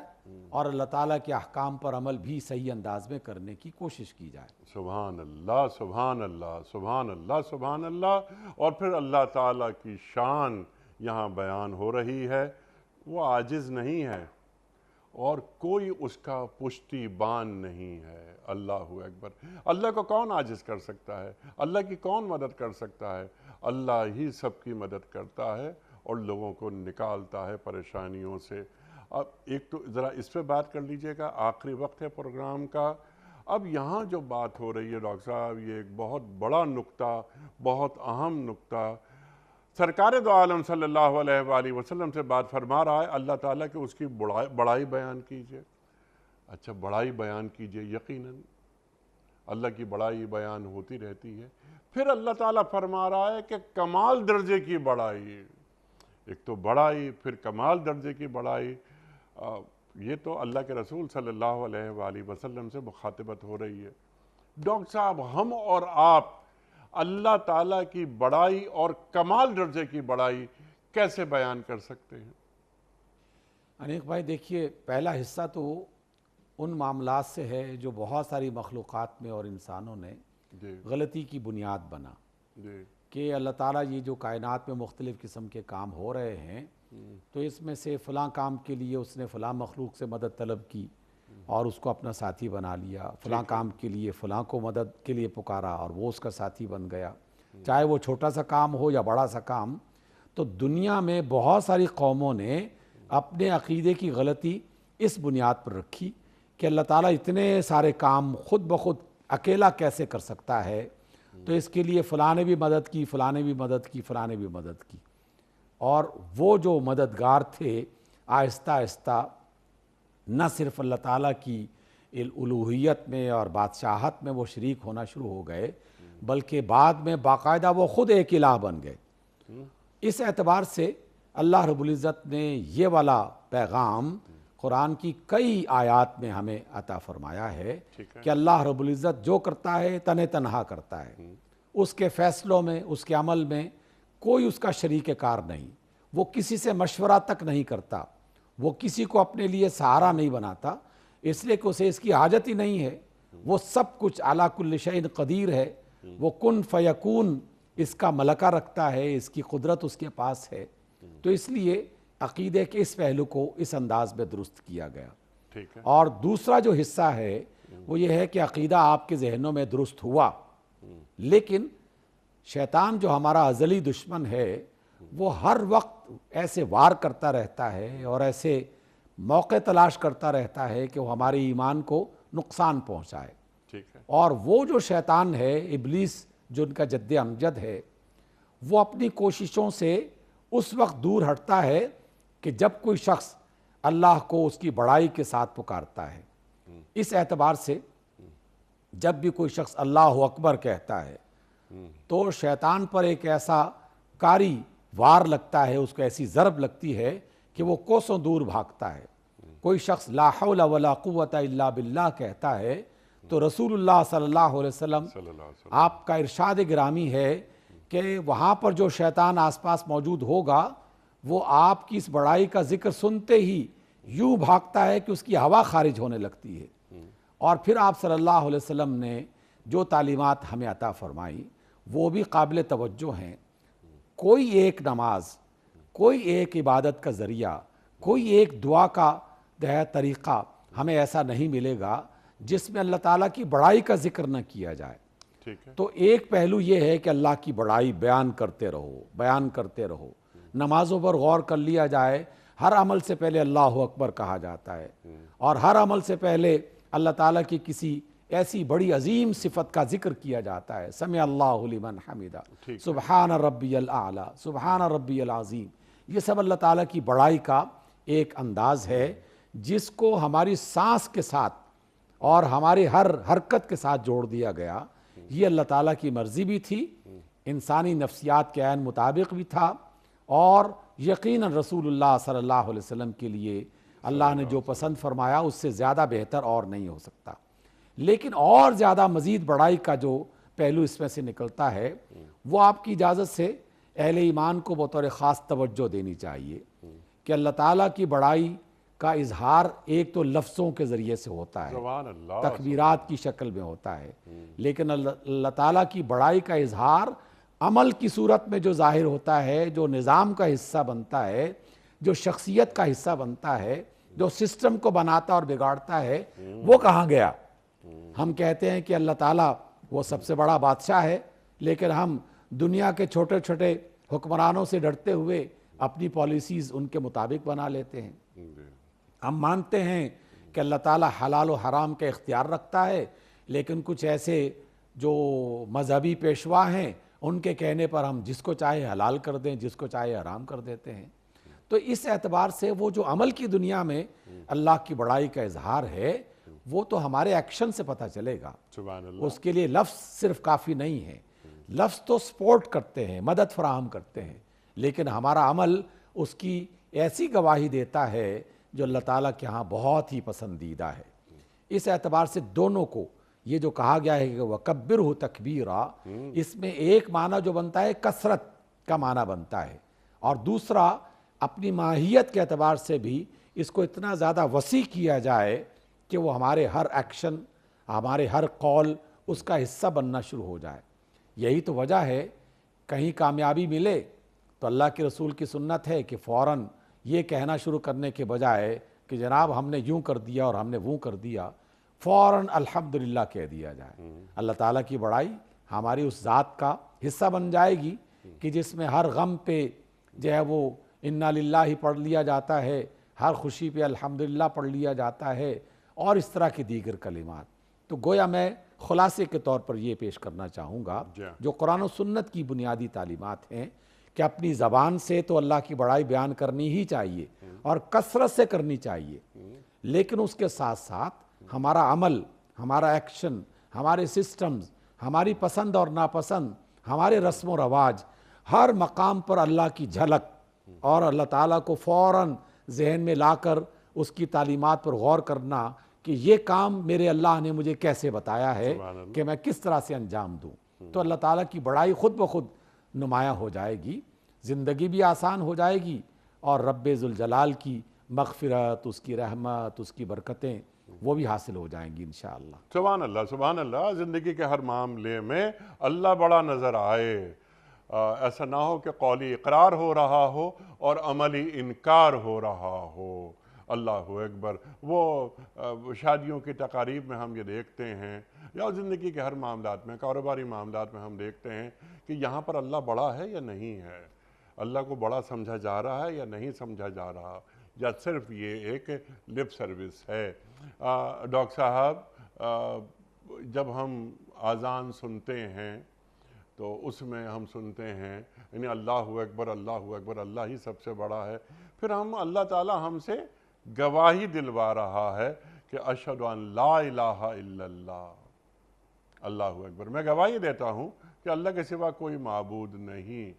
اور اللہ تعالیٰ کے احکام پر عمل بھی صحیح انداز میں کرنے کی کوشش کی جائے. سبحان اللہ سبحان اللہ سبحان اللہ سبحان اللہ. اور پھر اللہ تعالیٰ کی شان یہاں بیان ہو رہی ہے, وہ عاجز نہیں ہے اور کوئی اس کا پشتی بان نہیں ہے. اللہ اکبر. اللہ کو کون عاجز کر سکتا ہے؟ اللہ کی کون مدد کر سکتا ہے؟ اللہ ہی سب کی مدد کرتا ہے اور لوگوں کو نکالتا ہے پریشانیوں سے. اب ایک تو ذرا اس پہ بات کر لیجئے گا, آخری وقت ہے پروگرام کا. اب یہاں جو بات ہو رہی ہے ڈاکٹر صاحب, یہ ایک بہت بڑا نقطہ, بہت اہم نقطہ. سرکار دو عالم صلی اللہ علیہ وآلہ وسلم سے بات فرما رہا ہے اللہ تعالیٰ کہ اس کی بڑائی بیان کیجئے. اچھا بڑائی بیان کیجئے, یقیناً اللہ کی بڑائی بیان ہوتی رہتی ہے۔ پھر اللہ تعالیٰ فرما رہا ہے کہ کمال درجے کی بڑائی، ایک تو بڑائی، پھر کمال درجے کی بڑائی، یہ تو اللہ کے رسول صلی اللہ علیہ وآلہ وسلم سے مخاطبت ہو رہی ہے۔ ڈاکٹر صاحب، ہم اور آپ اللہ تعالیٰ کی بڑائی اور کمال درجے کی بڑائی کیسے بیان کر سکتے ہیں؟ انیک بھائی دیکھیے، پہلا حصہ تو ان معاملات سے ہے جو بہت ساری مخلوقات میں اور انسانوں نے غلطی کی بنیاد بنا کہ اللہ تعالیٰ یہ جو کائنات میں مختلف قسم کے کام ہو رہے ہیں تو اس میں سے فلاں کام کے لیے اس نے فلاں مخلوق سے مدد طلب کی اور اس کو اپنا ساتھی بنا لیا، فلاں کام کے لیے فلاں کو مدد کے لیے پکارا اور وہ اس کا ساتھی بن گیا، چاہے وہ چھوٹا سا کام ہو یا بڑا سا کام۔ تو دنیا میں بہت ساری قوموں نے اپنے عقیدے کی غلطی اس بنیاد پر رکھی کہ اللہ تعالیٰ اتنے سارے کام خود بخود اکیلا کیسے کر سکتا ہے، تو اس کے لیے فلاں نے بھی مدد کی، فلاں نے بھی مدد کی، فلاں نے بھی مدد کی، اور وہ جو مددگار تھے آہستہ آہستہ نہ صرف اللہ تعالیٰ کی الوہیت میں اور بادشاہت میں وہ شریک ہونا شروع ہو گئے، بلکہ بعد میں باقاعدہ وہ خود ایک الہ بن گئے۔ اس اعتبار سے اللہ رب العزت نے یہ والا پیغام قرآن کی کئی آیات میں ہمیں عطا فرمایا ہے کہ اللہ رب العزت جو کرتا ہے تنہا کرتا ہے، اس کے فیصلوں میں، اس کے عمل میں کوئی اس کا شریک کار نہیں، وہ کسی سے مشورہ تک نہیں کرتا، وہ کسی کو اپنے لیے سہارا نہیں بناتا، اس لیے کہ اسے اس کی حاجت ہی نہیں ہے، وہ سب کچھ علی کل شیء قدیر ہے، وہ کن فیکون اس کا ملکہ رکھتا ہے، اس کی قدرت اس کے پاس ہے۔ تو اس لیے عقیدے کے اس پہلو کو اس انداز میں درست کیا گیا۔ اور دوسرا جو حصہ ہے وہ یہ ہے کہ عقیدہ آپ کے ذہنوں میں درست ہوا، لیکن شیطان جو ہمارا ازلی دشمن ہے وہ ہر وقت ایسے وار کرتا رہتا ہے اور ایسے موقع تلاش کرتا رہتا ہے کہ وہ ہمارے ایمان کو نقصان پہنچائے۔ اور وہ جو شیطان ہے، ابلیس جو ان کا جد امجد ہے، وہ اپنی کوششوں سے اس وقت دور ہٹتا ہے کہ جب کوئی شخص اللہ کو اس کی بڑائی کے ساتھ پکارتا ہے۔ اس اعتبار سے جب بھی کوئی شخص اللہ اکبر کہتا ہے تو شیطان پر ایک ایسا کاری وار لگتا ہے، اس کو ایسی ضرب لگتی ہے کہ وہ کوسوں دور بھاگتا ہے۔ کوئی شخص لا حول ولا قوت الا باللہ کہتا ہے تو رسول اللہ صلی اللہ علیہ وسلم آپ کا ارشاد گرامی ہے کہ وہاں پر جو شیطان آس پاس موجود ہوگا وہ آپ کی اس بڑائی کا ذکر سنتے ہی یوں بھاگتا ہے کہ اس کی ہوا خارج ہونے لگتی ہے۔ اور پھر آپ صلی اللہ علیہ وسلم نے جو تعلیمات ہمیں عطا فرمائی وہ بھی قابل توجہ ہیں۔ کوئی ایک نماز، کوئی ایک عبادت کا ذریعہ، کوئی ایک دعا کا طریقہ ہمیں ایسا نہیں ملے گا جس میں اللہ تعالیٰ کی بڑائی کا ذکر نہ کیا جائے۔ تو ایک پہلو یہ ہے کہ اللہ کی بڑائی بیان کرتے رہو، نمازوں پر غور کر لیا جائے، ہر عمل سے پہلے اللہ اکبر کہا جاتا ہے، اور ہر عمل سے پہلے اللہ تعالیٰ کی کسی ایسی بڑی عظیم صفت کا ذکر کیا جاتا ہے، سمع اللہ لمن حمدہ، سبحان ربی الاعلی، سبحان ربی العظیم۔ یہ سب اللہ تعالیٰ کی بڑائی کا ایک انداز ہے جس کو ہماری سانس کے ساتھ اور ہماری ہر حرکت کے ساتھ جوڑ دیا گیا۔ یہ اللہ تعالیٰ کی مرضی بھی تھی، انسانی نفسیات کے عین مطابق بھی تھا، اور یقیناً رسول اللہ صلی اللہ علیہ وسلم کے لیے اللہ نے جو پسند فرمایا اس سے زیادہ بہتر اور نہیں ہو سکتا۔ لیکن اور زیادہ مزید بڑائی کا جو پہلو اس میں سے نکلتا ہے وہ آپ کی اجازت سے اہل ایمان کو بطور خاص توجہ دینی چاہیے کہ اللہ تعالیٰ کی بڑائی کا اظہار ایک تو لفظوں کے ذریعے سے ہوتا ہے، تکبیرات کی شکل میں ہوتا ہے، لیکن اللہ تعالیٰ کی بڑائی کا اظہار عمل کی صورت میں جو ظاہر ہوتا ہے، جو نظام کا حصہ بنتا ہے، جو شخصیت کا حصہ بنتا ہے، جو سسٹم کو بناتا اور بگاڑتا ہے، وہ کہاں گیا؟ ہم کہتے ہیں کہ اللہ تعالیٰ وہ سب سے بڑا بادشاہ ہے، لیکن ہم دنیا کے چھوٹے چھوٹے حکمرانوں سے ڈرتے ہوئے اپنی پالیسیز ان کے مطابق بنا لیتے ہیں۔ ہم مانتے ہیں کہ اللہ تعالیٰ حلال و حرام کا اختیار رکھتا ہے، لیکن کچھ ایسے جو مذہبی پیشوا ہیں ان کے کہنے پر ہم جس کو چاہے حلال کر دیں، جس کو چاہے حرام کر دیتے ہیں۔ تو اس اعتبار سے وہ جو عمل کی دنیا میں اللہ کی بڑائی کا اظہار ہے وہ تو ہمارے ایکشن سے پتہ چلے گا. سبحان اللہ. اس کے لیے لفظ صرف کافی نہیں ہے. لفظ تو سپورٹ کرتے ہیں, مدد فراہم کرتے ہیں, لیکن ہمارا عمل اس کی ایسی گواہی دیتا ہے جو اللہ تعالیٰ کے ہاں بہت ہی پسندیدہ ہے. اس اعتبار سے دونوں کو یہ جو کہا گیا ہے کہ وَكَبِّرْهُ تَكْبِيرًا, اس میں ایک معنی جو بنتا ہے کثرت کا معنی بنتا ہے, اور دوسرا اپنی ماہیت کے اعتبار سے بھی اس کو اتنا زیادہ وسیع کیا جائے کہ وہ ہمارے ہر ایکشن, ہمارے ہر قول اس کا حصہ بننا شروع ہو جائے. یہی تو وجہ ہے کہیں کامیابی ملے تو اللہ کے رسول کی سنت ہے کہ فوراً یہ کہنا شروع کرنے کے بجائے کہ جناب ہم نے یوں کر دیا اور ہم نے وہ کر دیا, فوراً الحمدللہ کہہ دیا جائے. اللہ تعالیٰ کی بڑائی ہماری اس ذات کا حصہ بن جائے گی کہ جس میں ہر غم پہ جو ہے وہ انا للہ پڑھ لیا جاتا ہے, ہر خوشی پہ الحمدللہ پڑھ لیا جاتا ہے, اور اس طرح کی دیگر کلمات. تو گویا میں خلاصے کے طور پر یہ پیش کرنا چاہوں گا جو قرآن و سنت کی بنیادی تعلیمات ہیں کہ اپنی زبان سے تو اللہ کی بڑائی بیان کرنی ہی چاہیے اور کثرت سے کرنی چاہیے, لیکن اس کے ساتھ ساتھ ہمارا عمل, ہمارا ایکشن, ہمارے سسٹمز, ہماری پسند اور ناپسند, ہمارے رسم و رواج, ہر مقام پر اللہ کی جھلک اور اللہ تعالیٰ کو فوراً ذہن میں لا کر اس کی تعلیمات پر غور کرنا کہ یہ کام میرے اللہ نے مجھے کیسے بتایا ہے کہ میں کس طرح سے انجام دوں. تو اللہ تعالیٰ کی بڑائی خود بخود نمایاں ہو جائے گی, زندگی بھی آسان ہو جائے گی, اور رب ذوالجلال کی مغفرت, اس کی رحمت, اس کی برکتیں وہ بھی حاصل ہو جائیں گی انشاءاللہ. سبحان اللہ, سبحان اللہ. زندگی کے ہر معاملے میں اللہ بڑا نظر آئے. ایسا نہ ہو کہ قولی اقرار ہو رہا ہو اور عملی انکار ہو رہا ہو. اللہ اکبر. وہ شادیوں کی تقاریب میں ہم یہ دیکھتے ہیں, یا زندگی کے ہر معاملات میں, کاروباری معاملات میں ہم دیکھتے ہیں کہ یہاں پر اللہ بڑا ہے یا نہیں ہے, اللہ کو بڑا سمجھا جا رہا ہے یا نہیں سمجھا جا رہا, یا صرف یہ ایک لپ سروس ہے. ڈاکٹر صاحب, جب ہم اذان سنتے ہیں تو اس میں ہم سنتے ہیں یعنی اللہ اکبر, اللہ اکبر, اللہ ہی سب سے بڑا ہے. پھر اللہ تعالیٰ ہم سے گواہی دلوا رہا ہے کہ اشہد ان لا الہ الا اللہ, اللہ اکبر, میں گواہی دیتا ہوں کہ اللہ کے سوا کوئی معبود نہیں.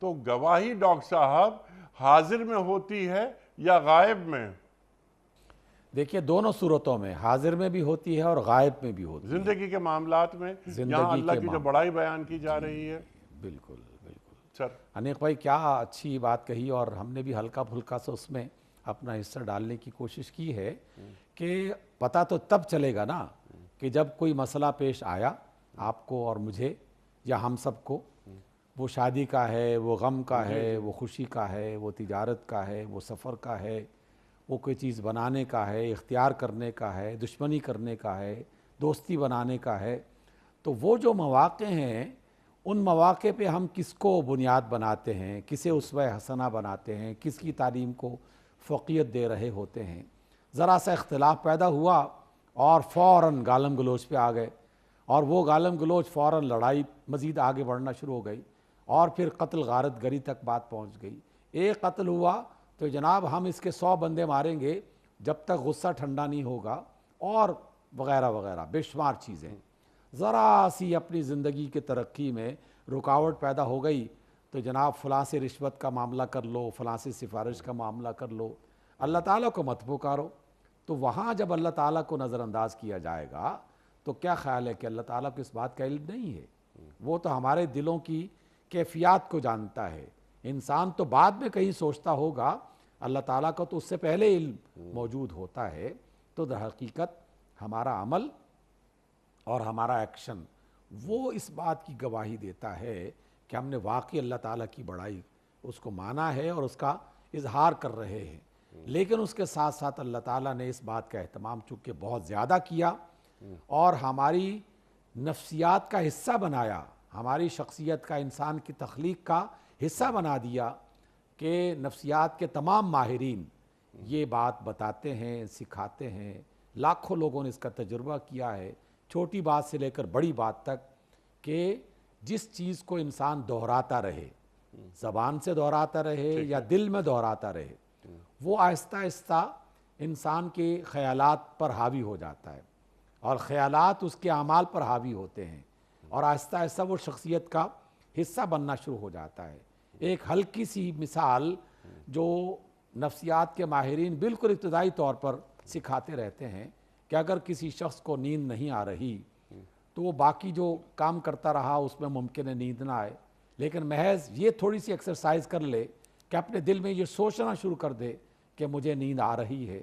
تو گواہی ڈاکٹر صاحب حاضر میں ہوتی ہے یا غائب میں؟ دیکھیے دونوں صورتوں میں, حاضر میں بھی ہوتی ہے اور غائب میں بھی ہوتی ہے. زندگی کے معاملات میں یہاں اللہ کی جو بڑائی بیان کی جا رہی ہے. بالکل بالکل سر انیق بھائی کیا اچھی بات کہی, اور ہم نے بھی ہلکا پھلکا سے اس میں اپنا حصہ ڈالنے کی کوشش کی ہے کہ پتہ تو تب چلے گا نا کہ جب کوئی مسئلہ پیش آیا آپ کو اور مجھے یا ہم سب کو, وہ شادی کا ہے, وہ غم کا ہے, وہ خوشی کا ہے, وہ تجارت کا ہے, وہ سفر کا ہے, وہ کوئی چیز بنانے کا ہے, اختیار کرنے کا ہے, دشمنی کرنے کا ہے, دوستی بنانے کا ہے. تو وہ جو مواقع ہیں ان مواقع پہ ہم کس کو بنیاد بناتے ہیں, کسے اسوہ حسنہ بناتے ہیں, کس کی تعلیم کو فوقیت دے رہے ہوتے ہیں. ذرا سا اختلاف پیدا ہوا اور فوراً گالم گلوچ پہ آ گئے, اور وہ گالم گلوچ فوراً لڑائی مزید آگے بڑھنا شروع ہو گئی, اور پھر قتل غارت گری تک بات پہنچ گئی. ایک قتل ہوا تو جناب ہم اس کے 100 بندے ماریں گے جب تک غصہ ٹھنڈا نہیں ہوگا, اور وغیرہ وغیرہ بے شمار چیزیں. ذرا سی اپنی زندگی کے ترقی میں رکاوٹ پیدا ہو گئی تو جناب فلاں سے رشوت کا معاملہ کر لو, فلاں سے سفارش کا معاملہ کر لو, اللہ تعالیٰ کو مت پکارو. تو وہاں جب اللہ تعالیٰ کو نظر انداز کیا جائے گا تو کیا خیال ہے کہ اللہ تعالیٰ کو اس بات کا علم نہیں ہے؟ وہ تو ہمارے دلوں کی کیفیات کو جانتا ہے. انسان تو بعد میں کہیں سوچتا ہوگا, اللہ تعالیٰ کو تو اس سے پہلے علم موجود ہوتا ہے. تو در حقیقت ہمارا عمل اور ہمارا ایکشن وہ اس بات کی گواہی دیتا ہے کہ ہم نے واقعی اللہ تعالیٰ کی بڑائی اس کو مانا ہے اور اس کا اظہار کر رہے ہیں. لیکن اس کے ساتھ ساتھ اللہ تعالیٰ نے اس بات کا اہتمام چونکہ بہت زیادہ کیا اور ہماری نفسیات کا حصہ بنایا, ہماری شخصیت کا, انسان کی تخلیق کا حصہ بنا دیا کہ نفسیات کے تمام ماہرین یہ بات بتاتے ہیں, سکھاتے ہیں. لاکھوں لوگوں نے اس کا تجربہ کیا ہے, چھوٹی بات سے لے کر بڑی بات تک, کہ جس چیز کو انسان دہراتا رہے, زبان سے دہراتا رہے یا دل میں دہراتا رہے, وہ آہستہ آہستہ انسان کے خیالات پر حاوی ہو جاتا ہے اور خیالات اس کے اعمال پر حاوی ہوتے ہیں اور آہستہ آہستہ وہ شخصیت کا حصہ بننا شروع ہو جاتا ہے۔ ایک ہلکی سی مثال جو نفسیات کے ماہرین بالکل ابتدائی طور پر سکھاتے رہتے ہیں کہ اگر کسی شخص کو نیند نہیں آ رہی تو وہ باقی جو کام کرتا رہا اس میں ممکن ہے نیند نہ آئے، لیکن محض یہ تھوڑی سی ایکسرسائز کر لے کہ اپنے دل میں یہ سوچنا شروع کر دے کہ مجھے نیند آ رہی ہے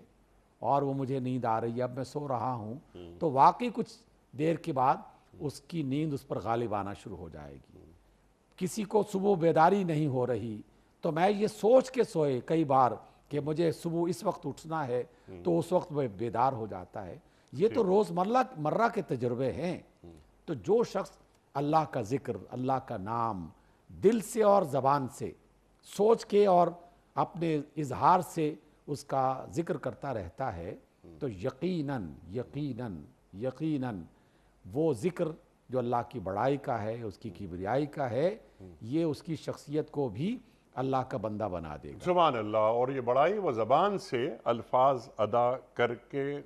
اور وہ مجھے نیند آ رہی ہے، اب میں سو رہا ہوں، تو واقعی کچھ دیر کے بعد اس کی نیند اس پر غالب آنا شروع ہو جائے گی۔ کسی کو صبح بیداری نہیں ہو رہی تو میں یہ سوچ کے سوئے کئی بار کہ مجھے صبح اس وقت اٹھنا ہے تو اس وقت وہ بیدار ہو جاتا ہے۔ یہ تو روز مرہ کے تجربے ہیں۔ تو جو شخص اللہ کا ذکر، اللہ کا نام دل سے اور زبان سے سوچ کے اور اپنے اظہار سے اس کا ذکر کرتا رہتا ہے تو یقیناً یقیناً یقیناً وہ ذکر جو اللہ کی بڑائی کا ہے، اس کی کبریائی کا ہے، یہ اس کی شخصیت کو بھی اللہ کا بندہ بنا دے گا۔ سبحان اللہ۔ اور یہ بڑائی وہ زبان سے الفاظ ادا کر کے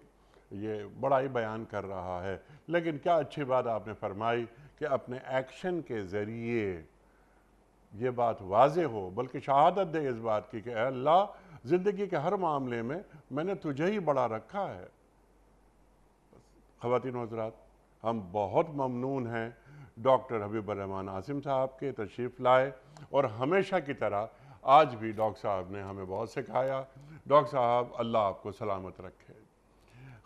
یہ بڑائی بیان کر رہا ہے، لیکن کیا اچھی بات آپ نے فرمائی کہ اپنے ایکشن کے ذریعے یہ بات واضح ہو، بلکہ شہادت دے اس بات کی کہ اے اللہ، زندگی کے ہر معاملے میں نے تجھے ہی بڑا رکھا ہے۔ خواتین و حضرات، ہم بہت ممنون ہیں ڈاکٹر حبیب الرحمان عاصم صاحب کے تشریف لائے، اور ہمیشہ کی طرح آج بھی ڈاکٹر صاحب نے ہمیں بہت سکھایا۔ ڈاکٹر صاحب اللہ آپ کو سلامت رکھے۔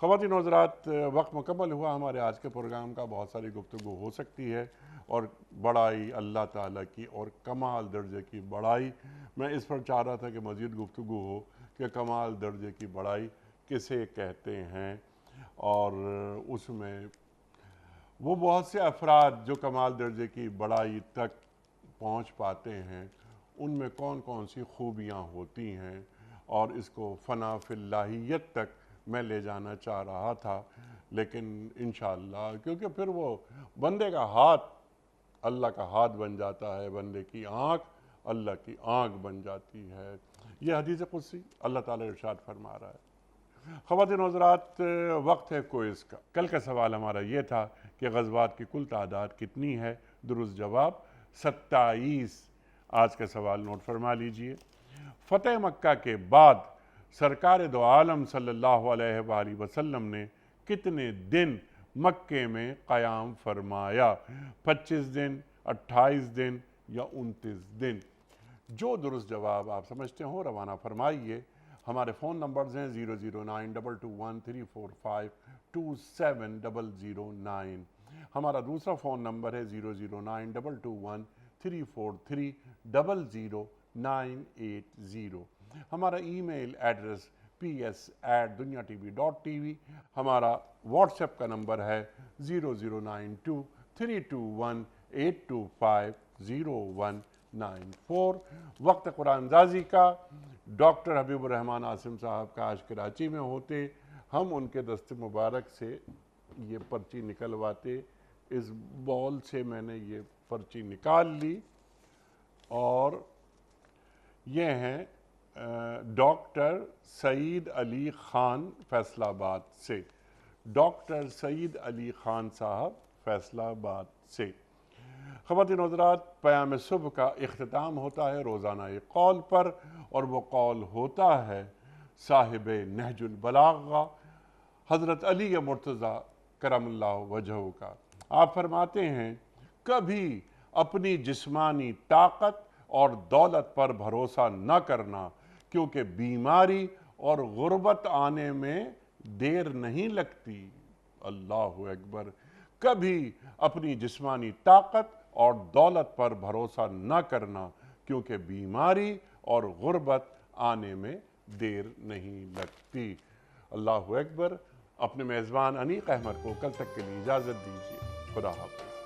خواتین و حضرات، وقت مکمل ہوا ہمارے آج کے پروگرام کا۔ بہت ساری گفتگو ہو سکتی ہے، اور بڑائی اللہ تعالیٰ کی اور کمال درجے کی بڑائی، میں اس پر چاہ رہا تھا کہ مزید گفتگو ہو کہ کمال درجے کی بڑائی کسے کہتے ہیں، اور اس میں وہ بہت سے افراد جو کمال درجے کی بڑائی تک پہنچ پاتے ہیں، ان میں کون کون سی خوبیاں ہوتی ہیں، اور اس کو فنا فی اللہیت تک میں لے جانا چاہ رہا تھا، لیکن انشاءاللہ کیونکہ پھر وہ بندے کا ہاتھ اللہ کا ہاتھ بن جاتا ہے، بندے کی آنکھ اللہ کی آنکھ بن جاتی ہے۔ یہ حدیث قدسی اللہ تعالیٰ ارشاد فرما رہا ہے۔ خواتین و حضرات، وقت ہے کوئز کا۔ کل کا سوال ہمارا یہ تھا کہ غزوات کی کل تعداد کتنی ہے؟ درست جواب 27۔ آج کا سوال نوٹ فرما لیجئے۔ فتح مکہ کے بعد سرکار دو عالم صلی اللہ علیہ وآلہ وسلم نے کتنے دن مکے میں قیام فرمایا؟ 25 دن، 28 دن یا 29 دن؟ جو درست جواب آپ سمجھتے ہوں روانہ فرمائیے۔ ہمارے فون نمبرز ہیں 009221345270009۔ ہمارا دوسرا فون نمبر ہے 009221334300980۔ ہمارا ای میل ایڈریس ps@duniatv.tv۔ ہمارا واٹس ایپ کا نمبر ہے 009232182509194۔ وقت قرآن ازی کا ڈاکٹر حبیب الرحمان عاصم صاحب کا آج کراچی میں ہوتے، ہم ان کے دست مبارک سے یہ پرچی نکلواتے۔ اس بال سے میں نے یہ پرچی نکال لی، اور یہ ہیں ڈاکٹر سعید علی خان فیصل آباد سے۔ ڈاکٹر سعید علی خان صاحب فیصل آباد سے۔ خواتین و حضرات، پیام صبح کا اختتام ہوتا ہے روزانہ ایک قول پر، اور وہ قول ہوتا ہے صاحب نہج البلاغہ حضرت علی مرتضی کرم اللہ وجہہ کا۔ آپ فرماتے ہیں، کبھی اپنی جسمانی طاقت اور دولت پر بھروسہ نہ کرنا، کیونکہ بیماری اور غربت آنے میں دیر نہیں لگتی۔ اللہ اکبر۔ کبھی اپنی جسمانی طاقت اور دولت پر بھروسہ نہ کرنا، کیونکہ بیماری اور غربت آنے میں دیر نہیں لگتی۔ اللہ اکبر۔ اپنے میزبان انیق احمد کو کل تک کے لیے اجازت دیجیے۔ خدا حافظ۔